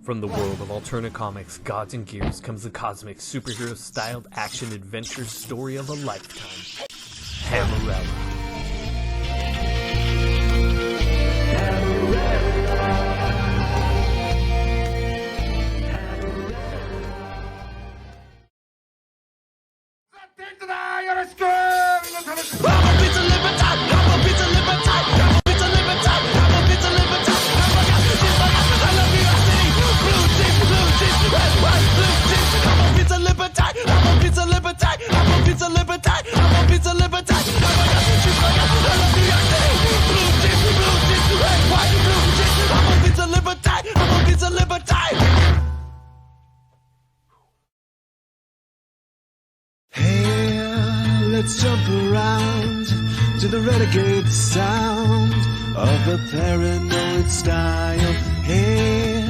From the world of Alterna Comics, Gods and Gears comes the cosmic superhero-styled action-adventure story of a lifetime, Hammerella. Let's jump around to the renegade sound of the paranoid style. Hey,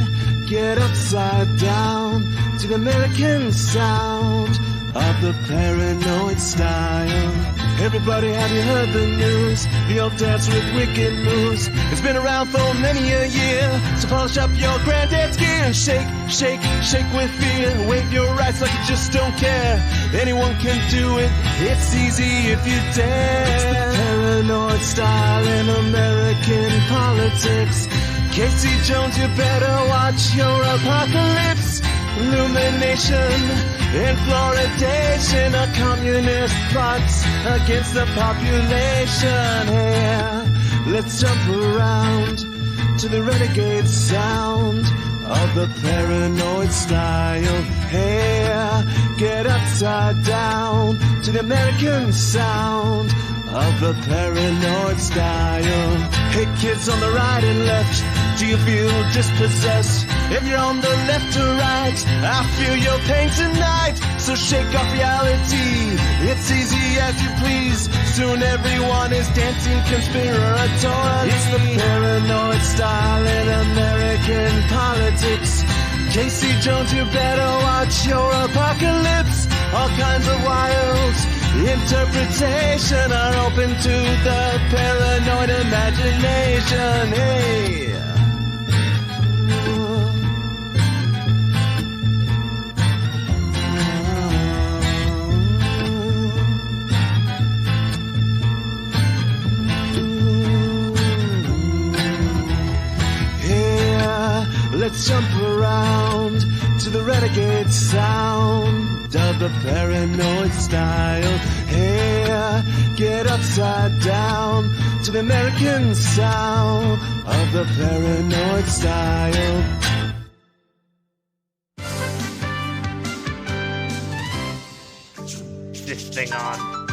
get upside down to the American sound of the paranoid style. Everybody, have you heard the news? The old dance with wicked moves. It's been around for many a year. So polish up your granddad's gear and shake, shake, shake with fear. Wave your rights like you just don't care. Anyone can do it. It's easy if you dare. It's the paranoid style in American politics. Casey Jones, you better watch your apocalypse. Illumination and fluoridation are communist plots against the population. Here, let's jump around to the renegade sound of the paranoid style. Here, get upside down to the American sound of the paranoid style. Hey kids on the right and left, do you feel dispossessed? If you're on the left or right, I feel your pain tonight. So shake off reality, it's easy as you please. Soon everyone is dancing conspiratorially. It's the paranoid style in American politics. Casey Jones, you better watch your apocalypse. All kinds of wild interpretation are open to the paranoid imagination. Hey. Let's jump around to the renegade sound of the paranoid style. Hey, get upside down to the American sound of the paranoid style. This thing on.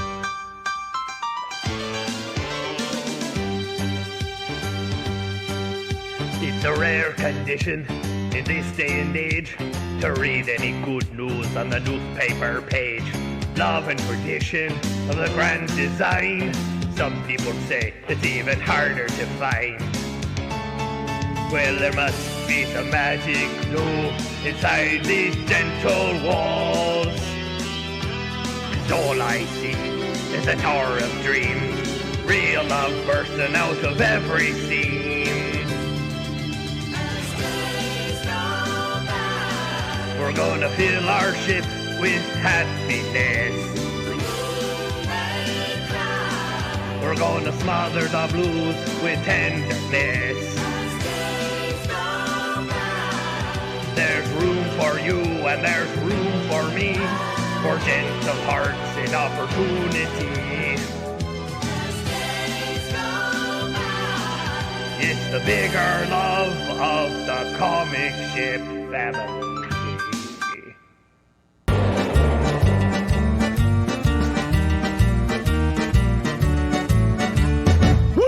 It's a rare condition in this day and age to read any good news on the newspaper page. Love and tradition of the grand design. Some people say it's even harder to find. Well, there must be some magic glue inside these gentle walls. 'Cause all I see is a tower of dreams, real love bursting out of every seam. We're gonna fill our ship with happiness. We're gonna smother the blues with tenderness. There's room for you and there's room for me, for gentle hearts and opportunity. It's the bigger love of the comic ship family.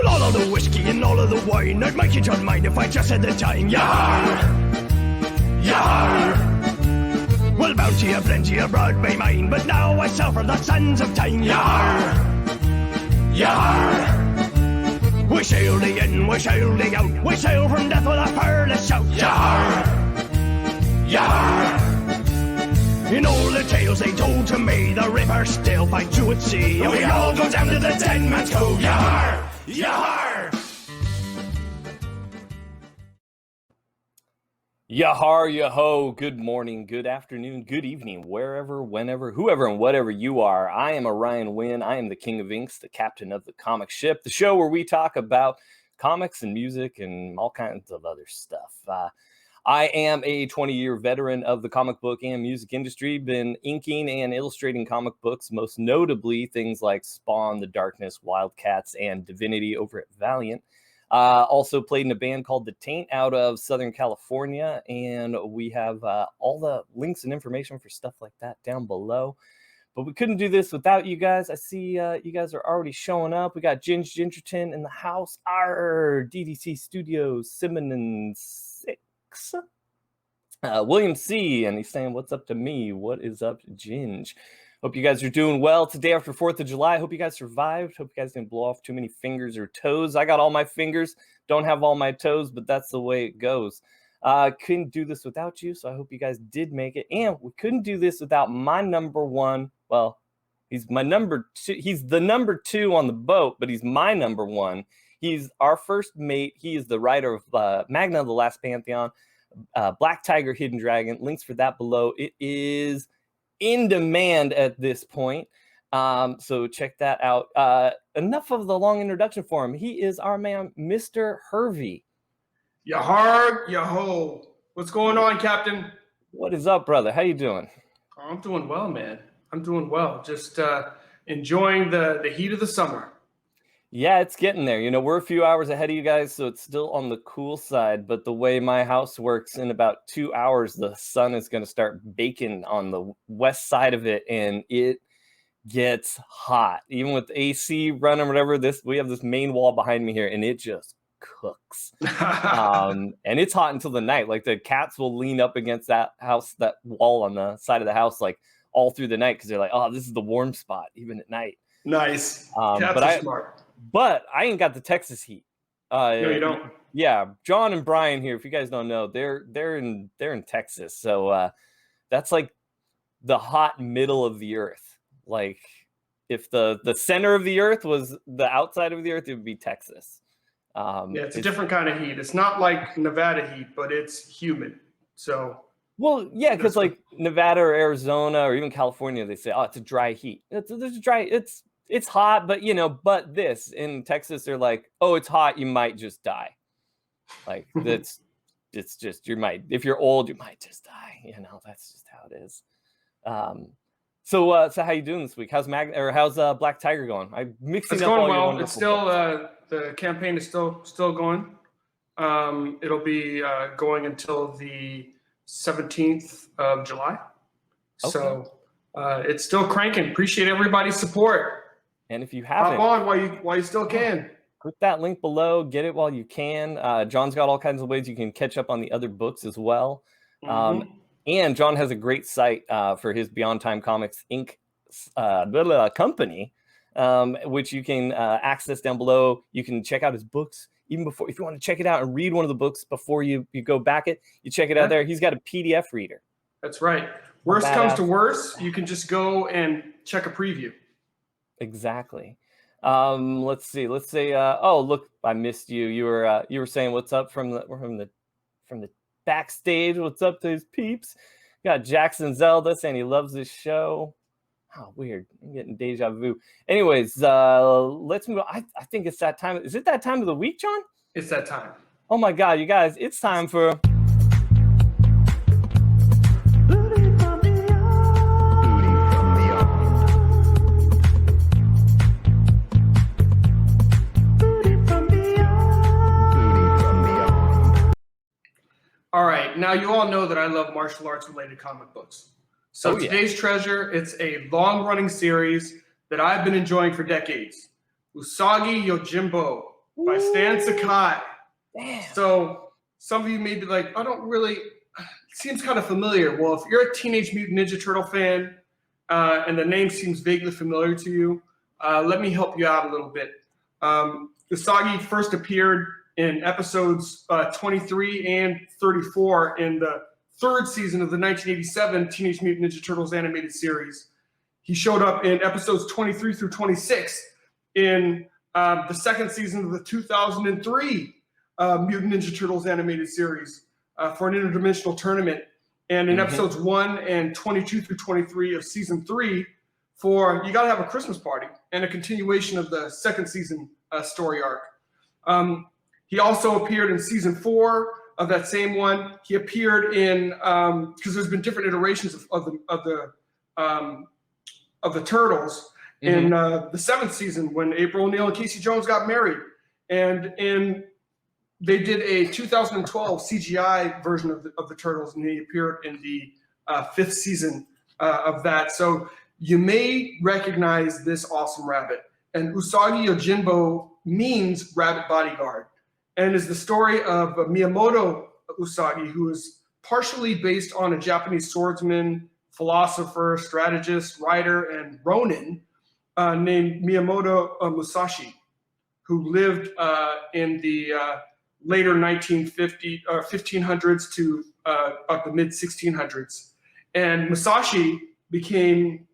All of the whiskey and all of the wine, I'd make you don't mind if I just had the time, yeah. Yar! Well, bounty a plenty abroad by mine, but now I suffer the sons of time. Yar! Yar! We sail the in, we sail the out, we sail from death with a perilous shout. Yar! Yar! In all the tales they told to me, the river still fights through at sea, and we all go down to the 10-man's cove. Yar! Yar! Yahar, yaho, good morning, good afternoon, good evening, wherever, whenever, whoever, and whatever you are. I am Orion Wynn. I am the King of Inks, the captain of the comic ship, the show where we talk about comics and music and all kinds of other stuff. I am a 20-year veteran of the comic book and music industry, been inking and illustrating comic books, most notably things like Spawn, The Darkness, Wildcats, and Divinity over at Valiant. Also played in a band called the Taint out of Southern California, and we have all the links and information for stuff like that down below. But we couldn't do this without you guys. I see you guys are already showing up. We got Gingerton in the house. Our DDC Studios, Simmons 6. William C. And he's saying, what's up to me? What is up, Ginge? Hope you guys are doing well today after 4th of July. Hope you guys survived. Hope you guys didn't blow off too many fingers or toes. I got all my fingers, don't have all my toes, but that's the way it goes. Couldn't do this without you, so I hope you guys did make it. And we couldn't do this without my number one. Well, he's my number two. He's the number 2 on the boat, but he's my number 1. He's our first mate. He is the writer of Magna of the Last Pantheon, Black Tiger, Hidden Dragon. Links for that below. It is in demand at this point, so check that out. Enough of the long introduction for him. He is our man, Mr. Hervey. Yahar, yaho. What's going on, Captain? What is up, brother? How you doing? Oh, I'm doing well, man. I'm doing well. Just enjoying the heat of the summer. Yeah, it's getting there. You know, we're a few hours ahead of you guys, so it's still on the cool side. But the way my house works, in about 2 hours, the sun is going to start baking on the west side of it, and it gets hot. Even with AC running or whatever, we have this main wall behind me here, and it just cooks. And it's hot until the night. Like, the cats will lean up against that wall on the side of the house, like, all through the night, because they're like, oh, this is the warm spot, even at night. Nice. Cats are smart. But I ain't got the Texas heat. No, you don't. Yeah, John and Brian here. If you guys don't know, they're in Texas, so that's like the hot middle of the earth. Like, if the center of the earth was the outside of the earth, it would be Texas. Yeah, it's a different kind of heat. It's not like Nevada heat, but it's humid. So. Well, yeah, because like Nevada or Arizona or even California, they say, oh, it's a dry heat. It's hot, but but this in Texas, they're like, oh, it's hot, you might just die. Like, it's just, if you're old, you might just die. That's just how it is. So how you doing this week? How's Black Tiger going? I'm mixing it's up going all well. your It's still the campaign is still going. It'll be going until the 17th of July. Okay. So it's still cranking. Appreciate everybody's support. And if you haven't, hop on while you still can. Click that link below. Get it while you can. John's got all kinds of ways you can catch up on the other books as well. Mm-hmm. And John has a great site for his Beyond Time Comics Inc. Company, which you can access down below. You can check out his books even before, if you want to check it out and read one of the books before you go back it. You check it out there. He's got a PDF reader. That's right. Worst comes to worst, you can just go and check a preview. Exactly. Let's see. Let's say. Oh, look, I missed you. You were saying what's up from the backstage. What's up to his peeps? Got Jackson Zelda saying he loves this show. Oh, weird. I'm getting deja vu. Anyways, let's move on. I think it's that time. Is it that time of the week, John? It's that time. Oh my God, you guys! It's time for. All right, now you all know that I love martial arts related comic books. So today's treasure, it's a long-running series that I've been enjoying for decades. Usagi Yojimbo by Stan Sakai. Damn. So some of you may be like, I don't really seems kind of familiar. Well, if you're a Teenage Mutant Ninja Turtle fan and the name seems vaguely familiar to you, let me help you out a little bit. Usagi first appeared in episodes 23 and 34 in the third season of the 1987 Teenage Mutant Ninja Turtles animated series. He showed up in episodes 23 through 26 in the second season of the 2003 Mutant Ninja Turtles animated series for an interdimensional tournament, and in episodes 1 and 22 through 23 of season 3 for You Gotta Have a Christmas Party, and a continuation of the second season story arc. He also appeared in season 4 of that same one. He appeared in because there's been different iterations of the Turtles. In the 7th season, when April O'Neil and Casey Jones got married, and they did a 2012 CGI version of the Turtles, and he appeared in the 5th season of that. So you may recognize this awesome rabbit. And Usagi Yojimbo means rabbit bodyguard, and is the story of Miyamoto Usagi, who is partially based on a Japanese swordsman, philosopher, strategist, writer, and ronin named Miyamoto Musashi, who lived in the later 1500s to about the mid 1600s. And Musashi became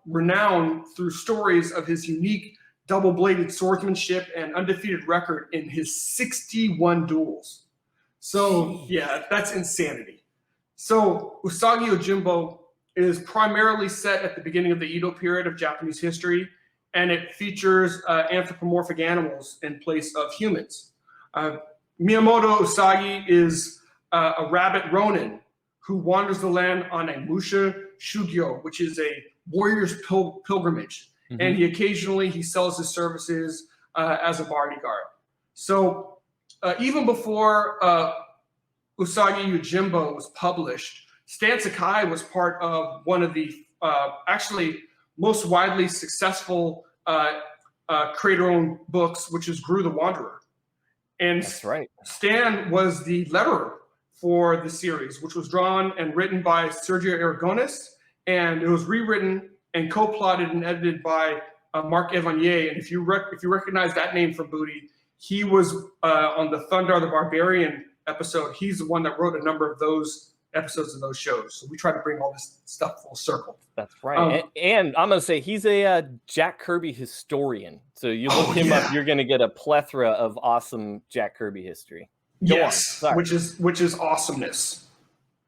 renowned through stories of his unique double-bladed swordsmanship and undefeated record in his 61 duels. So yeah, that's insanity. So Usagi Yojimbo is primarily set at the beginning of the Edo period of Japanese history, and it features anthropomorphic animals in place of humans. Miyamoto Usagi is a rabbit ronin who wanders the land on a Musha Shugyo, which is a warrior's pilgrimage. And he occasionally sells his services as a bodyguard. So even before Usagi Yojimbo was published, Stan Sakai was part of one of the actually most widely successful creator-owned books, which is Gru the Wanderer. And that's right. Stan was the letterer for the series, which was drawn and written by Sergio Aragonis, and it was rewritten and co-plotted and edited by Marc Evanier. And if you recognize that name from Booty, he was on the Thundar the Barbarian episode. He's the one that wrote a number of those episodes of those shows. So we try to bring all this stuff full circle. That's right. And I'm going to say he's a Jack Kirby historian. So you look him up, you're going to get a plethora of awesome Jack Kirby history. Yes, which is awesomeness.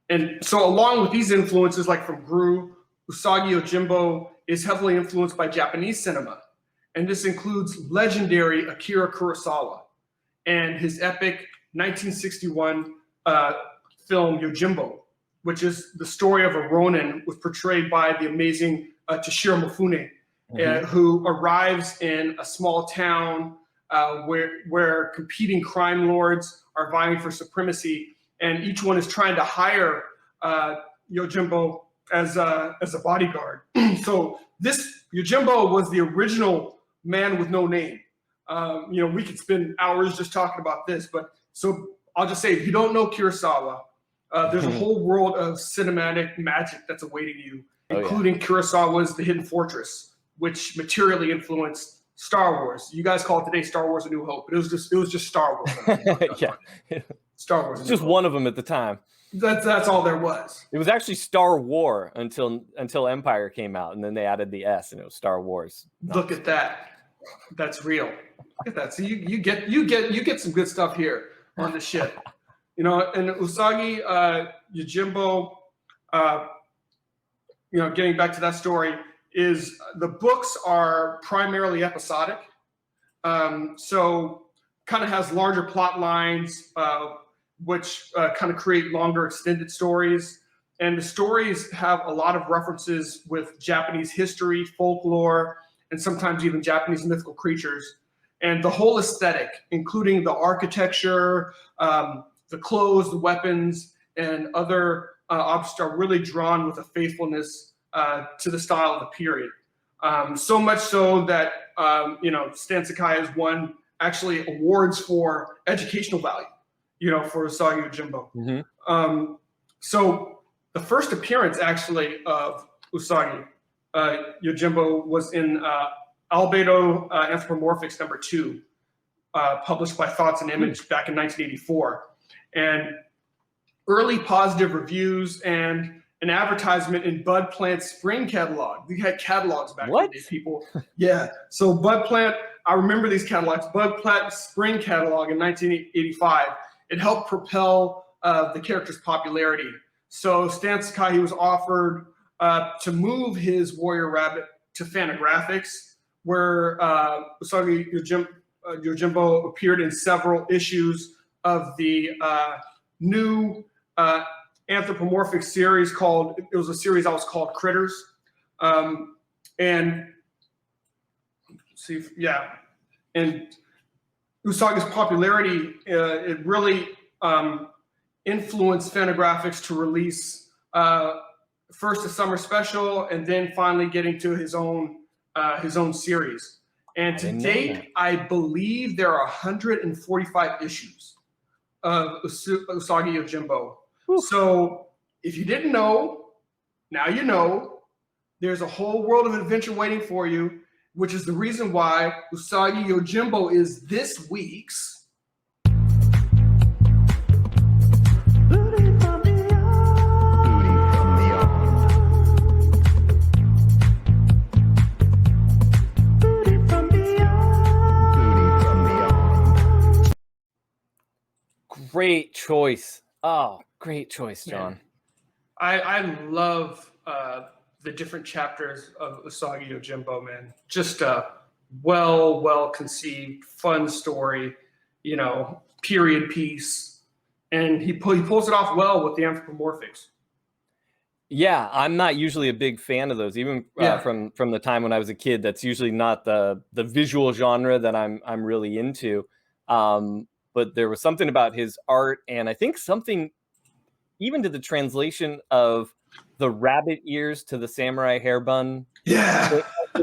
And so along with these influences, like from Gru, Usagi Yojimbo is heavily influenced by Japanese cinema. And this includes legendary Akira Kurosawa and his epic 1961 film Yojimbo, which is the story of a ronin, was portrayed by the amazing Toshiro Mifune, who arrives in a small town where competing crime lords are vying for supremacy, and each one is trying to hire Yojimbo as a bodyguard. So this Yojimbo was the original man with no name. We could spend hours just talking about this, but so I'll just say, if you don't know Kurosawa, there's a whole world of cinematic magic that's awaiting you, including Kurosawa's The Hidden Fortress, which materially influenced Star Wars. You guys call it today Star Wars: A New Hope, but it was just Star Wars. Star Wars. Just one of them at the time. That's all there was. It was actually Star War until Empire came out, and then they added the S, and it was Star Wars. Look at that. That's real. Look at that. So you get some good stuff here on the ship. And Usagi Yojimbo, getting back to that story, is the books are primarily episodic. So kind of has larger plot lines, which kind of create longer extended stories. And the stories have a lot of references with Japanese history, folklore, and sometimes even Japanese mythical creatures. And the whole aesthetic, including the architecture, the clothes, the weapons, and other objects, are really drawn with a faithfulness to the style of the period. So much so that, Stan Sakai has won actually awards for educational value. for Usagi Yojimbo. Mm-hmm. So the first appearance actually of Usagi Yojimbo was in Albedo Anthropomorphics #2, published by Thoughts and Image back in 1984. And early positive reviews and an advertisement in Bud Plant's spring catalog. We had catalogs back in the day, people. Yeah. So Bud Plant, I remember these catalogs. Bud Plant's spring catalog in 1985. It helped propel the character's popularity. So Stan Sakai was offered to move his Warrior Rabbit to Fantagraphics, where Usagi Yojimbo appeared in several issues of the new anthropomorphic series it was a series that was called Critters. And Usagi's popularity, it really influenced Fantagraphics to release first a summer special and then finally getting to his own series. And to date, I believe there are 145 issues of Usagi Yojimbo. So if you didn't know, now you know. There's a whole world of adventure waiting for you, which is the reason why Usagi Yojimbo is this week's Great choice. Oh, great choice, John. I love the different chapters of Usagi Yojimbo, man. Just a well conceived, fun story, period piece. And he pulls it off well with the anthropomorphics. Yeah, I'm not usually a big fan of those, even from the time when I was a kid. That's usually not the visual genre that I'm really into. But there was something about his art, and I think something even to the translation of the rabbit ears to the samurai hair bun. Yeah.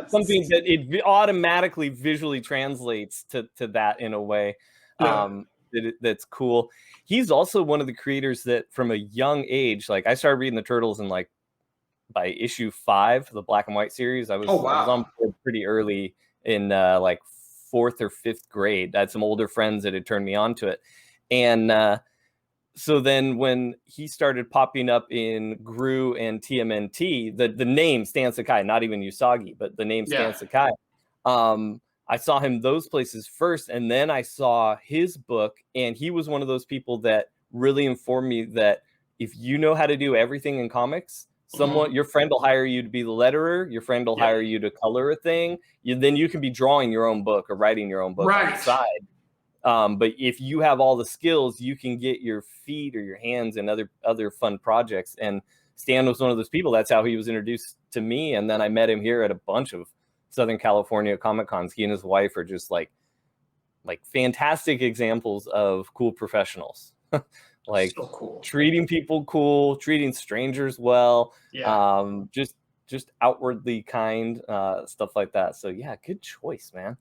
Something that it automatically visually translates to that in a way. That's cool. He's also one of the creators that from a young age, like I started reading the Turtles in by issue 5, the black and white series. I was on board pretty early in 4th or 5th grade. I had some older friends that had turned me on to it. And so then when he started popping up in GRU and TMNT, the name Stan Sakai, not even Usagi, but the name Stan Sakai, I saw him those places first, and then I saw his book, and he was one of those people that really informed me that if you know how to do everything in comics, your friend will hire you to be the letterer, your friend will hire you to color a thing, then you can be drawing your own book or writing your own book on the side. But if you have all the skills, you can get your feet or your hands in other fun projects. And Stan was one of those people. That's how he was introduced to me. And then I met him here at a bunch of Southern California Comic Cons. He and his wife are just like fantastic examples of cool professionals. So cool. Treating people cool, treating strangers well, just outwardly kind, stuff like that. So yeah, good choice, man.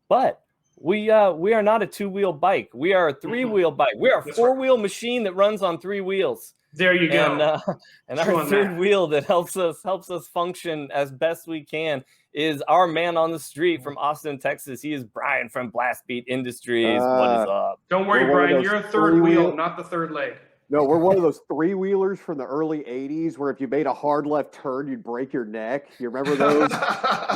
But we are not a 2-wheel bike. We are a 3-wheel bike. We are a 4-wheel machine that runs on 3 wheels. There you go. And our third wheel that helps us function as best we can is our man on the street from Austin, Texas. He is Brian from Blastbeat Industries. What is up? Don't worry, Brian. You're a third wheel, not the third leg. No, we're one of those 3-wheelers from the early 80s where if you made a hard left turn, you'd break your neck. You remember those?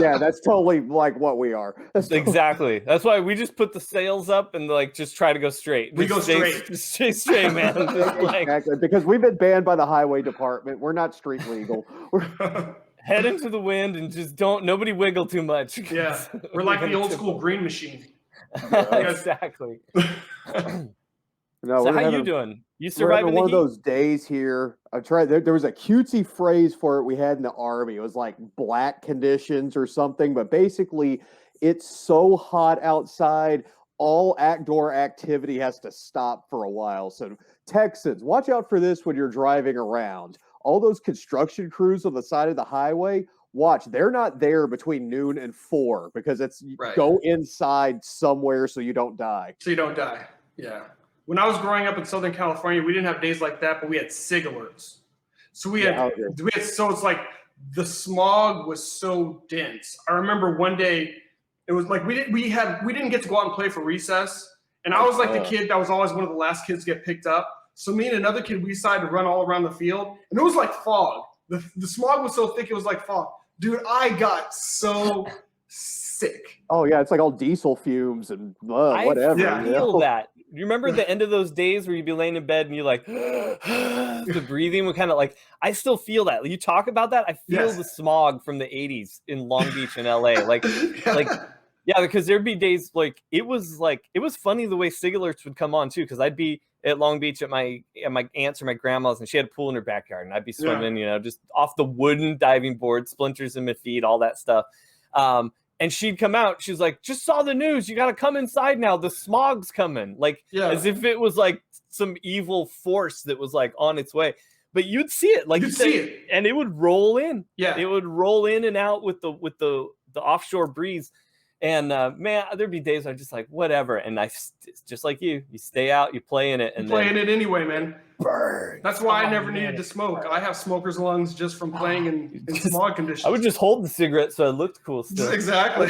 Yeah, that's totally like what we are. Exactly. That's why we just put the sails up and just try to go straight. We go straight. Stay straight, man. Exactly. Because we've been banned by the highway department. We're not street legal. Head into the wind and just nobody wiggle too much. Yeah. We're like the old school green machine. Exactly. No, so how you doing? You surviving one the heat? of those days here. I tried. There was a cutesy phrase for it we had in the Army. It was like black conditions or something. But basically, it's so hot outside, all outdoor activity has to stop for a while. So Texans, watch out for this when you're driving around. All those construction crews on the side of the highway, watch. They're not there between noon and 4 because it's go inside somewhere so you don't die. So you don't die. Yeah. When I was growing up in Southern California, we didn't have days like that, but we had SIG alerts. So so it's like the smog was so dense. I remember one day it was like we didn't get to go out and play for recess. And I was like the kid that was always one of the last kids to get picked up. So me and another kid, we decided to run all around the field, and it was like fog. The smog was so thick, it was like fog. Dude, I got so sick. Oh yeah, it's like all diesel fumes and whatever. I feel that. You remember the end of those days where you'd be laying in bed and you like the breathing would kind of like. I still feel that. You talk about that. I feel the smog from the '80s in Long Beach and LA. Like, yeah, because there'd be days like it was funny the way SIG alerts would come on too. Because I'd be at Long Beach at my aunt's or my grandma's, and she had a pool in her backyard, and I'd be swimming, just off the wooden diving board, splinters in my feet, all that stuff. And she'd come out. She's like, "Just saw the news. You got to come inside now. The smog's coming." Like, as if it was like some evil force that was like on its way. But you'd see it, like you'd see it, and it would roll in. Yeah, it would roll in and out with the offshore breeze. And man, there'd be days I'm just like, whatever. And I just like you stay out, you play in it, and playing it anyway, man. Burn. That's why I never needed to smoke. I have smoker's lungs just from playing in smog conditions. I would just hold the cigarette so I looked cool still. Exactly.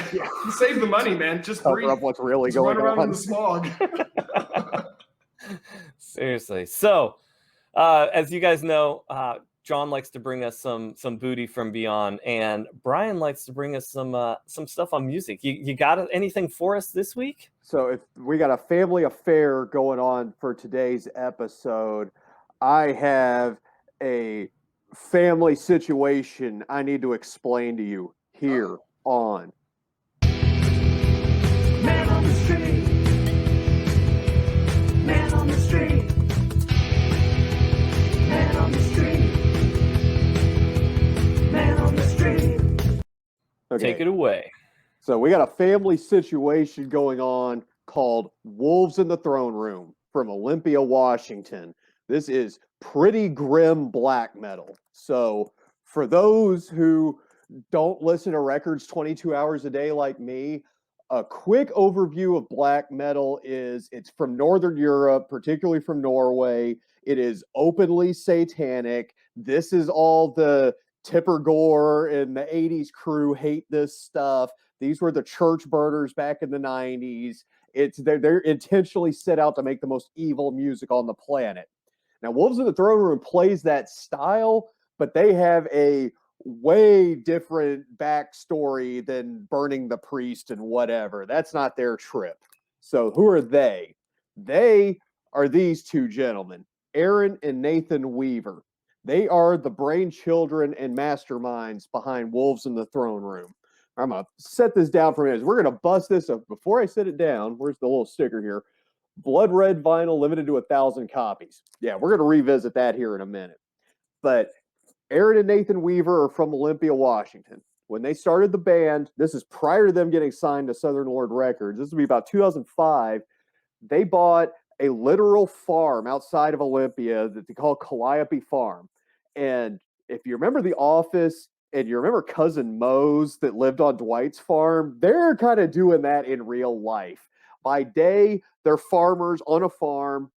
Save the money, man. Just breathe. Up what's really just going run around on in the smog. Seriously. So, as you guys know, John likes to bring us some booty from beyond, and Brian likes to bring us some stuff on music. You got anything for us this week? So if we got a family affair going on for today's episode, I have a family situation I need to explain to you here on Man on the Street. Man on the Street. Man on the Street. Man on the Street. Okay. Take it away. So we got a family situation going on called Wolves in the Throne Room from Olympia, Washington. This is pretty grim black metal. So for those who don't listen to records 22 hours a day like me, a quick overview of black metal is it's from Northern Europe, particularly from Norway. It is openly satanic. This is all the Tipper Gore and the 80s crew hate this stuff. These were the church burners back in the 90s. They're intentionally set out to make the most evil music on the planet. Now, Wolves in the Throne Room plays that style, but they have a way different backstory than burning the priest and whatever. That's not their trip. So who are they? They are these two gentlemen, Aaron and Nathan Weaver. They are the brainchildren and masterminds behind Wolves in the Throne Room. I'm going to set this down for a minute. We're going to bust this up. Before I set it down, where's the little sticker here? Blood red vinyl, limited to 1,000 copies. Yeah, we're going to revisit that here in a minute. But Aaron and Nathan Weaver are from Olympia, Washington. When they started the band, this is prior to them getting signed to Southern Lord Records. This would be about 2005. They bought a literal farm outside of Olympia that they call Calliope Farm. And if you remember The Office and you remember Cousin Mose that lived on Dwight's farm, they're kind of doing that in real life. By day, they're farmers on a farm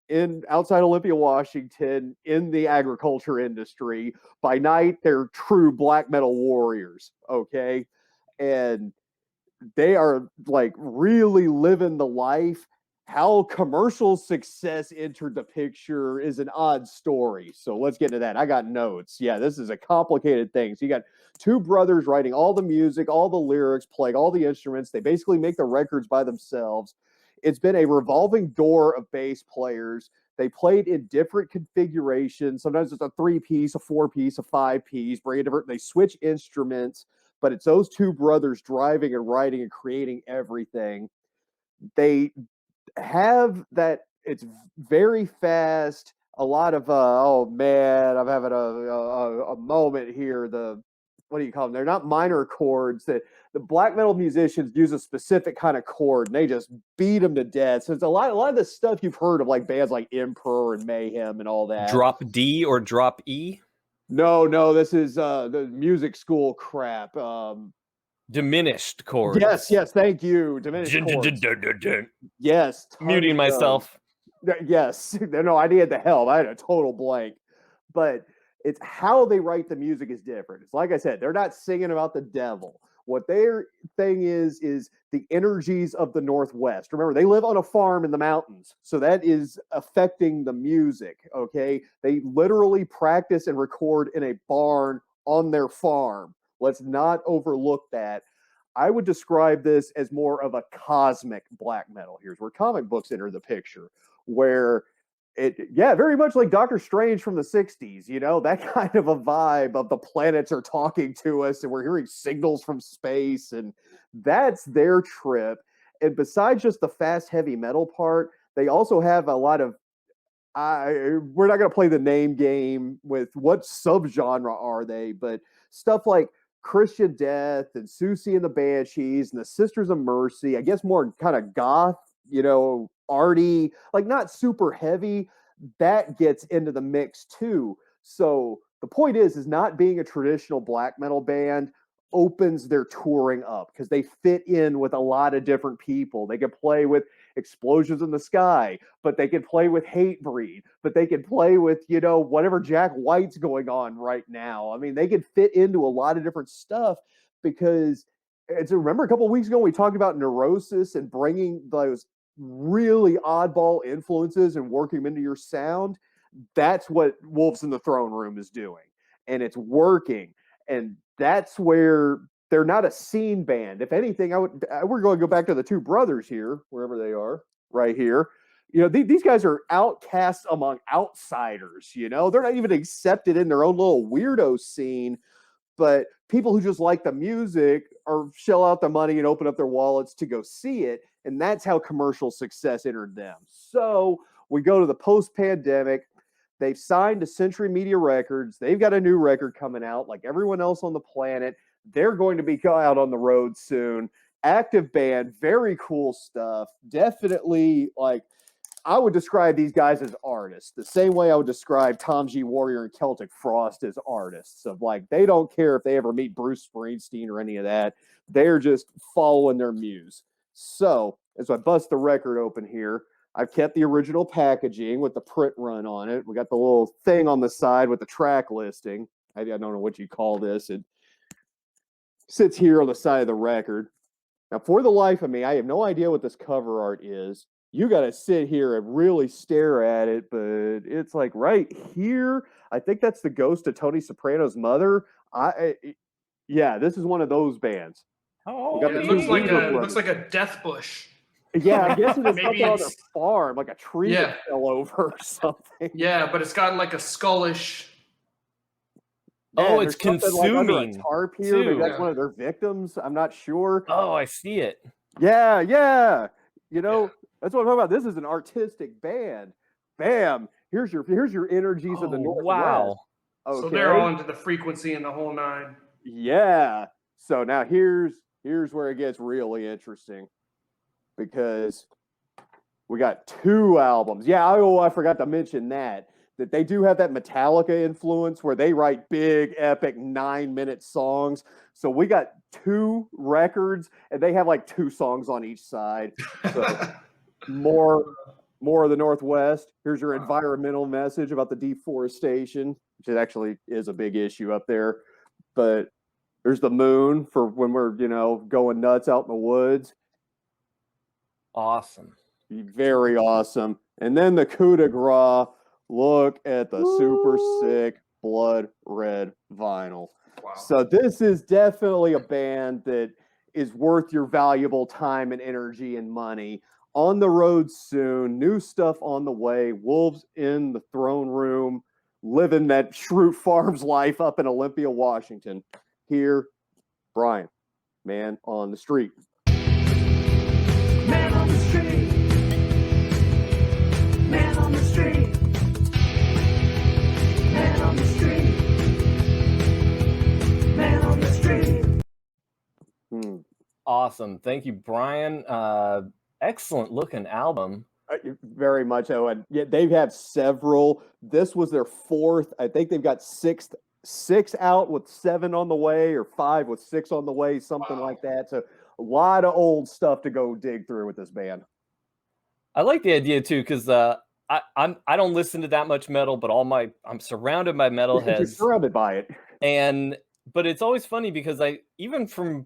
outside Olympia, Washington, in the agriculture industry. By night, they're true black metal warriors, okay? And they are like really living the life. How commercial success entered the picture is an odd story. So let's get into that. I got notes. Yeah, this is a complicated thing. So you got two brothers writing all the music, all the lyrics, playing all the instruments. They basically make the records by themselves. It's been a revolving door of bass players. They played in different configurations. Sometimes it's a 3-piece, a 4-piece, a 5-piece. They switch instruments, but it's those two brothers driving and writing and creating everything. They have that. It's very fast. A lot of oh man, I'm having a moment here. What do you call them? They're not minor chords. The black metal musicians use a specific kind of chord, and they just beat them to death. So it's a lot of the stuff you've heard of, like bands like Emperor and Mayhem and all that. Drop D or drop E? No, this is the music school crap. Diminished chords. Yes, thank you. Diminished chords. Yes. Muting myself. Yes, no, I needed the help. I had a total blank, but it's how they write the music is different. It's like I said, they're not singing about the devil. What their thing is the energies of the Northwest. Remember, they live on a farm in the mountains, so that is affecting the music. Okay, they literally practice and record in a barn on their farm. Let's not overlook that. I would describe this as more of a cosmic black metal. Here's where comic books enter the picture, where yeah, very much like Doctor Strange from the 60s, that kind of a vibe of the planets are talking to us and we're hearing signals from space, and that's their trip. And besides just the fast heavy metal part, they also have a lot of we're not going to play the name game with what subgenre are they, but stuff like Christian Death and Susie and the Banshees and the Sisters of Mercy, I guess more kind of goth, arty, like not super heavy, that gets into the mix too. So the point is not being a traditional black metal band opens their touring up because they fit in with a lot of different people. They can play with Explosions in the Sky, but they can play with Hatebreed, but they can play with, whatever Jack White's going on right now. I mean, they can fit into a lot of different stuff because, remember a couple of weeks ago, we talked about Neurosis and bringing those really oddball influences and working them into your sound. That's what Wolves in the Throne Room is doing, and it's working. And that's where they're not a scene band. If anything, we're going to go back to the two brothers here, wherever they are, right here. These guys are outcasts among outsiders. They're not even accepted in their own little weirdo scene. But people who just like the music or shell out the money and open up their wallets to go see it. And that's how commercial success entered them. So we go to the post-pandemic. They've signed to Century Media Records. They've got a new record coming out like everyone else on the planet. They're going to be out on the road soon. Active band, very cool stuff. Definitely, I would describe these guys as artists, the same way I would describe Tom G. Warrior and Celtic Frost as artists. Of they don't care if they ever meet Bruce Springsteen or any of that. They're just following their muse. So, as I bust the record open here, I've kept the original packaging with the print run on it. We got the little thing on the side with the track listing. I don't know what you call this. It sits here on the side of the record. Now, for the life of me, I have no idea what this cover art is. You got to sit here and really stare at it, but it's right here. I think that's the ghost of Tony Soprano's mother. Yeah, this is one of those bands. Oh, it looks like a death bush. Yeah, I guess it is something on their farm, like a tree that fell over or something. Yeah, but it's got a skullish. Yeah, it's consuming. A tarp here. Maybe that's one of their victims. I'm not sure. Oh, I see it. Yeah. That's what I'm talking about. This is an artistic band. Bam! Here's your energies of the Northwest. Wow. Okay. So they're all into the frequency and the whole nine. Yeah. So now here's where it gets really interesting, because we got two albums. Yeah, I forgot to mention that they do have that Metallica influence where they write big, epic 9-minute songs. So we got two records, and they have 2 songs on each side. So more of the Northwest. Here's your environmental message about the deforestation, which actually is a big issue up there. But there's the moon for when we're, going nuts out in the woods. Awesome. Very awesome. And then the coup de grace. Look at the super sick blood red vinyl. Wow. So this is definitely a band that is worth your valuable time and energy and money. On the road soon, new stuff on the way. Wolves in the Throne Room, living that Shroot Farms life up in Olympia, Washington. Here, Brian, Man on the Street. Man on the street. Man on the street. Man on the street. Man on the street. Awesome. Thank you, Brian. Excellent looking album. Very much so. And yeah, they have several. This was their 4th. I think they've got 6 out with 7 on the way, or 5 with 6 on the way, something like that. So a lot of old stuff to go dig through with this band. I like the idea too, because I don't listen to that much metal, but I'm surrounded by You're metalheads, surrounded by it. but it's always funny because even from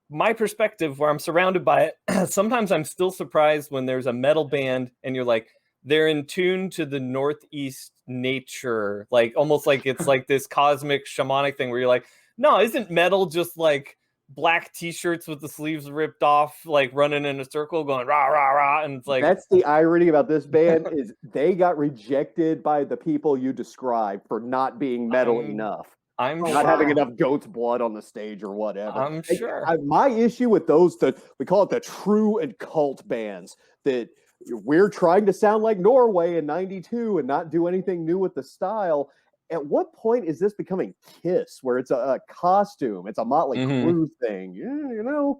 my perspective where I'm surrounded by it, sometimes I'm still surprised when there's a metal band and you're like, they're in tune to the Northeast nature, like almost like it's like this cosmic shamanic thing where you're like, no, isn't metal just like black t-shirts with the sleeves ripped off, like running in a circle going rah rah rah? And it's like, that's the irony about this band is they got rejected by the people you described for not being metal enough. I'm not having enough goat's blood on the stage or whatever. I'm sure. My issue with those, we call it the true and cult bands, that we're trying to sound like Norway in '92 and not do anything new with the style. At what point is this becoming Kiss, where it's a costume, it's a Motley Crue thing? Yeah,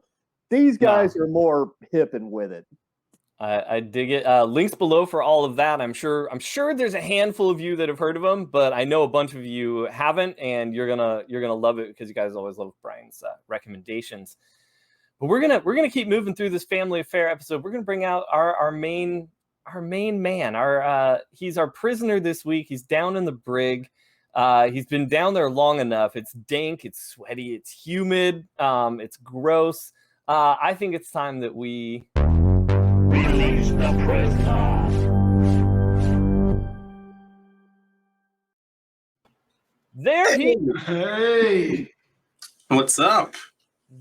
these guys are more hip and with it. I dig it. Links below for all of that. I'm sure there's a handful of you that have heard of them, but I know a bunch of you haven't, and you're gonna love it because you guys always love Brian's recommendations. But we're gonna keep moving through this family affair episode. We're gonna bring out our main man. He's our prisoner this week. He's down in the brig. He's been down there long enough. It's dank, it's sweaty, it's humid, it's gross. I think it's time that we release the prisoner. There he is. Hey, what's up?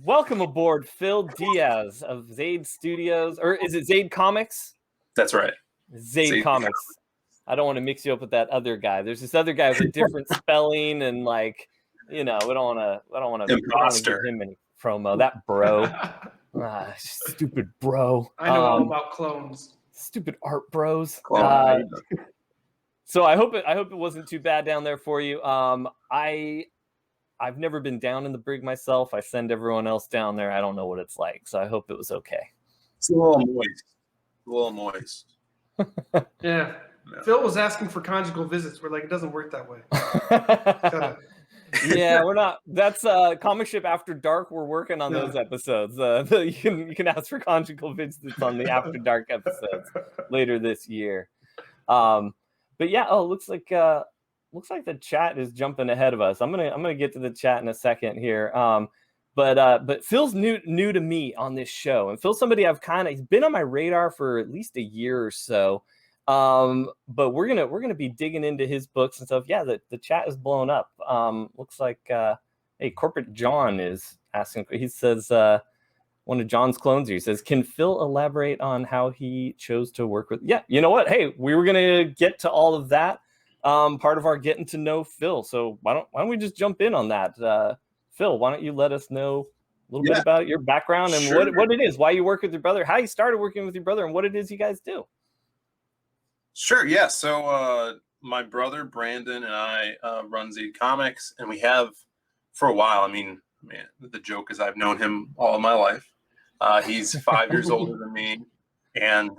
Welcome aboard, Phil Diaz of Zaid Studios, or is it Zaid Comics? That's right. Zaid Comics. I don't want to mix you up with that other guy. There's this other guy with a different spelling, and like, we don't want to give him any promo. That bro. Stupid bro. I know all about clones. Stupid art bros. So I hope it wasn't too bad down there for you. I've never been down in the brig myself. I send everyone else down there. I don't know what it's like, so I hope it was okay. It's a little moist. Yeah. Phil was asking for conjugal visits. We're like, it doesn't work that way. Yeah, we're not. That's Comic Ship After Dark. We're working on those episodes. You can ask for conjugal visits on the After Dark episodes later this year. But yeah, looks like the chat is jumping ahead of us. I'm gonna get to the chat in a second here. But Phil's new to me on this show, and Phil's somebody he's been on my radar for at least a year or so. But we're gonna be digging into his books and stuff. Yeah, the chat is blowing up. Looks like hey, Corporate John is asking. He says one of John's clones here. He says, can Phil elaborate on how he chose to work with? Yeah, you know what? Hey, we were gonna get to all of that. Part of our getting to know Phil. So why don't we just jump in on that? Phil, why don't you let us know a little bit about your background and what it is, why you work with your brother, how you started working with your brother, and what it is you guys do. Sure, yeah. So my brother Brandon and I run Zaid Comics, and we have for a while. I mean, man, the joke is I've known him all my life. He's 5 years older than me, and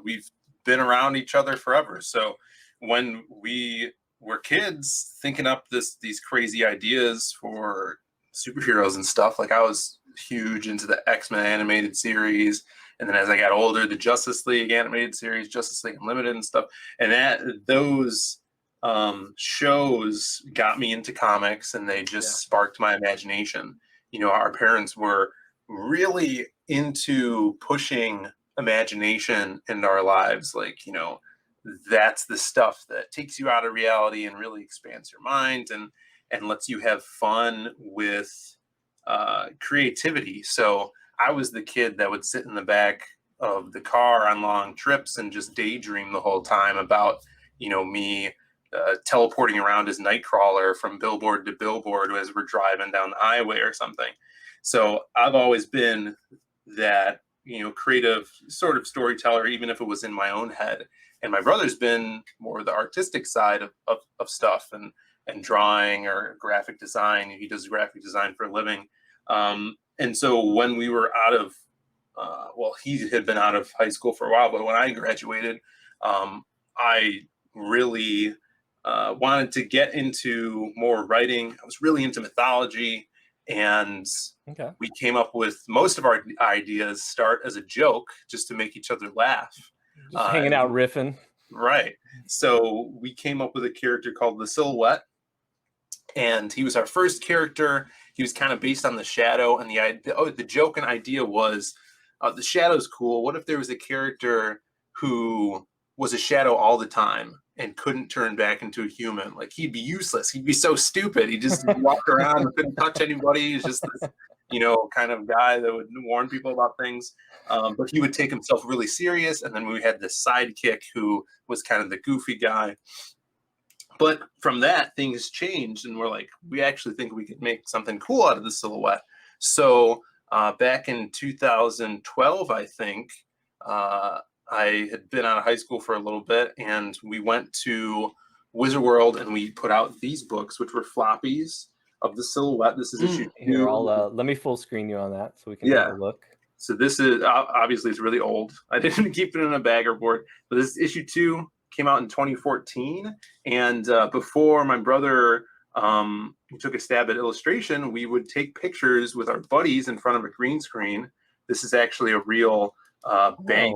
we've been around each other forever. So when we were kids, thinking up these crazy ideas for superheroes and stuff, like I was huge into the X-Men animated series. And then as I got older, the Justice League animated series, Justice League Unlimited and stuff. And those shows got me into comics, and they just sparked my imagination. Our parents were really into pushing imagination into our lives. Like, that's the stuff that takes you out of reality and really expands your mind and lets you have fun with creativity. So I was the kid that would sit in the back of the car on long trips and just daydream the whole time about, me teleporting around as Nightcrawler from billboard to billboard as we're driving down the highway or something. So I've always been that, creative sort of storyteller, even if it was in my own head. And my brother's been more the artistic side of stuff and drawing or graphic design. He does graphic design for a living. And so when we were out of, he had been out of high school for a while, but when I graduated, I really wanted to get into more writing. I was really into mythology, and we came up with most of our ideas start as a joke just to make each other laugh. Just hanging out riffing. Right. So we came up with a character called the Silhouette, and he was our first character. He was kind of based on the Shadow, and the joke and idea was the Shadow's cool. What if there was a character who was a shadow all the time and couldn't turn back into a human? Like, he'd be useless. He'd be so stupid. He just walked around and couldn't touch anybody. He's just this, kind of guy that would warn people about things. But he would take himself really serious. And then we had this sidekick who was kind of the goofy guy. But from that, things changed, and we're like, we actually think we could make something cool out of the Silhouette. So back in 2012, I think, I had been out of high school for a little bit, and we went to Wizard World, and we put out these books, which were floppies of the Silhouette. This is issue 2. Here, let me full screen you on that so we can take a look. So this is, obviously, it's really old. I didn't keep it in a bag or board, but this is issue 2. Came out in 2014, and before my brother took a stab at illustration, we would take pictures with our buddies in front of a green screen. This is actually a real bank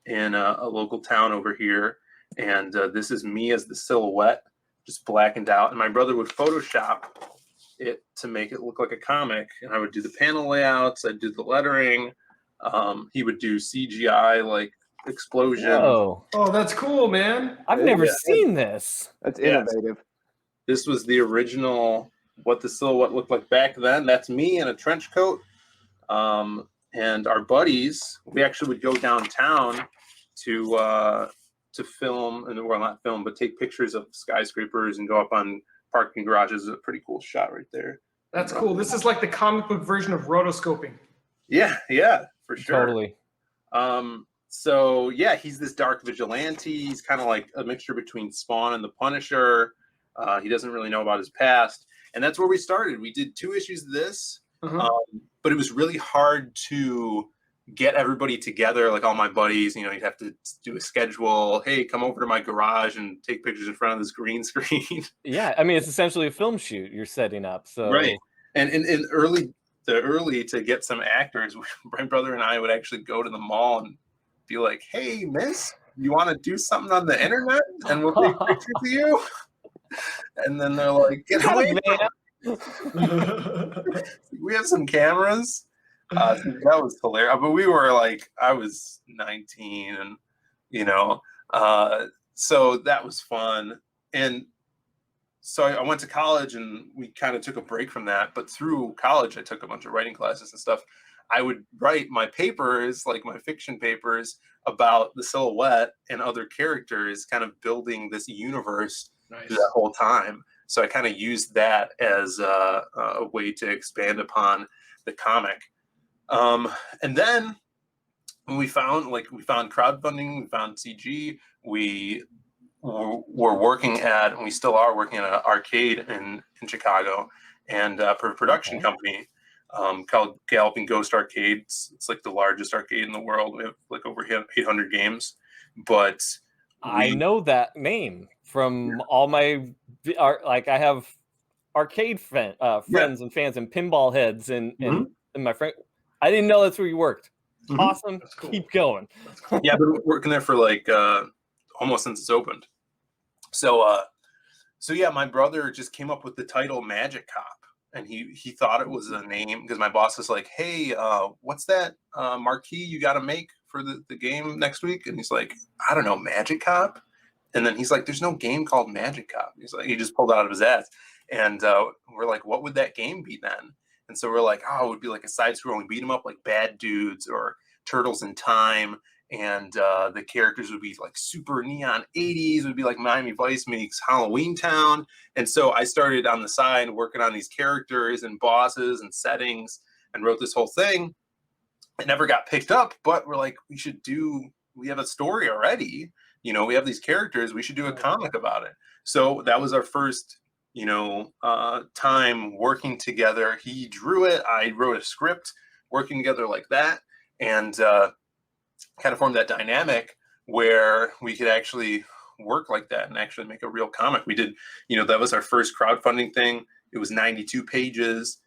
in a local town over here, and this is me as the Silhouette, just blackened out, and my brother would Photoshop it to make it look like a comic, and I would do the panel layouts, I'd do the lettering, he would do CGI like explosion. Oh, that's cool, man. I've never seen this. That's innovative. This was the original, what the Silhouette looked like back then. That's me in a trench coat. And our buddies, we actually would go downtown to film, and well, not film, but take pictures of skyscrapers and go up on parking garages. It's a pretty cool shot right there. That's cool. This is like the comic book version of rotoscoping. Yeah, for sure. Totally. So yeah, he's this dark vigilante. He's kind of like a mixture between Spawn and the Punisher. He doesn't really know about his past, and that's where we started. We did 2 issues of this, but it was really hard to get everybody together, like all my buddies. You'd have to do a schedule. Hey, come over to my garage and take pictures in front of this green screen. Yeah, I mean, it's essentially a film shoot you're setting up. So right, and early to get some actors, my brother and I would actually go to the mall and be like, "Hey, miss, you want to do something on the internet, and we'll take pictures of you?" And then they're like, "Get away!" We have some cameras. So that was hilarious. But we were like, I was 19, and so that was fun. And so I went to college, and we kind of took a break from that. But through college, I took a bunch of writing classes and stuff. I would write my papers, like my fiction papers, about the Silhouette and other characters, kind of building this universe that whole time. So I kind of used that as a way to expand upon the comic. And then when we found crowdfunding, we found CG, we were working at, and we still are working at an arcade in Chicago, and for a production company called Galloping Ghost Arcade. It's like the largest arcade in the world. We have like over 800 games. But I know that name from all my I have arcade friends and fans and pinball heads and my friend. I didn't know that's where you worked. Awesome. Cool. Keep going. Yeah, I've been working there for like almost since it's opened. So yeah, my brother just came up with the title Magic Cop, and he thought it was a name because my boss was like, "Hey, what's that marquee you got to make for the game next week?" And he's like, "I don't know, Magic Cop." And then he's like, "There's no game called Magic Cop." He's like, he just pulled it out of his ass, and we're like, "What would that game be then?" And so we're like, "Oh, it would be like a side-scrolling beat 'em up, like Bad Dudes or Turtles in Time." And the characters would be like super neon 80s. It would be like Miami Vice meets Halloween Town. And so I started on the side working on these characters and bosses and settings and wrote this whole thing. It never got picked up, but we're like, we have a story already. We have these characters. We should do a comic about it. So that was our first, time working together. He drew it. I wrote a script, working together like that. And kind of formed that dynamic where we could actually work like that and actually make a real comic. We did, that was our first crowdfunding thing. It was 92 pages,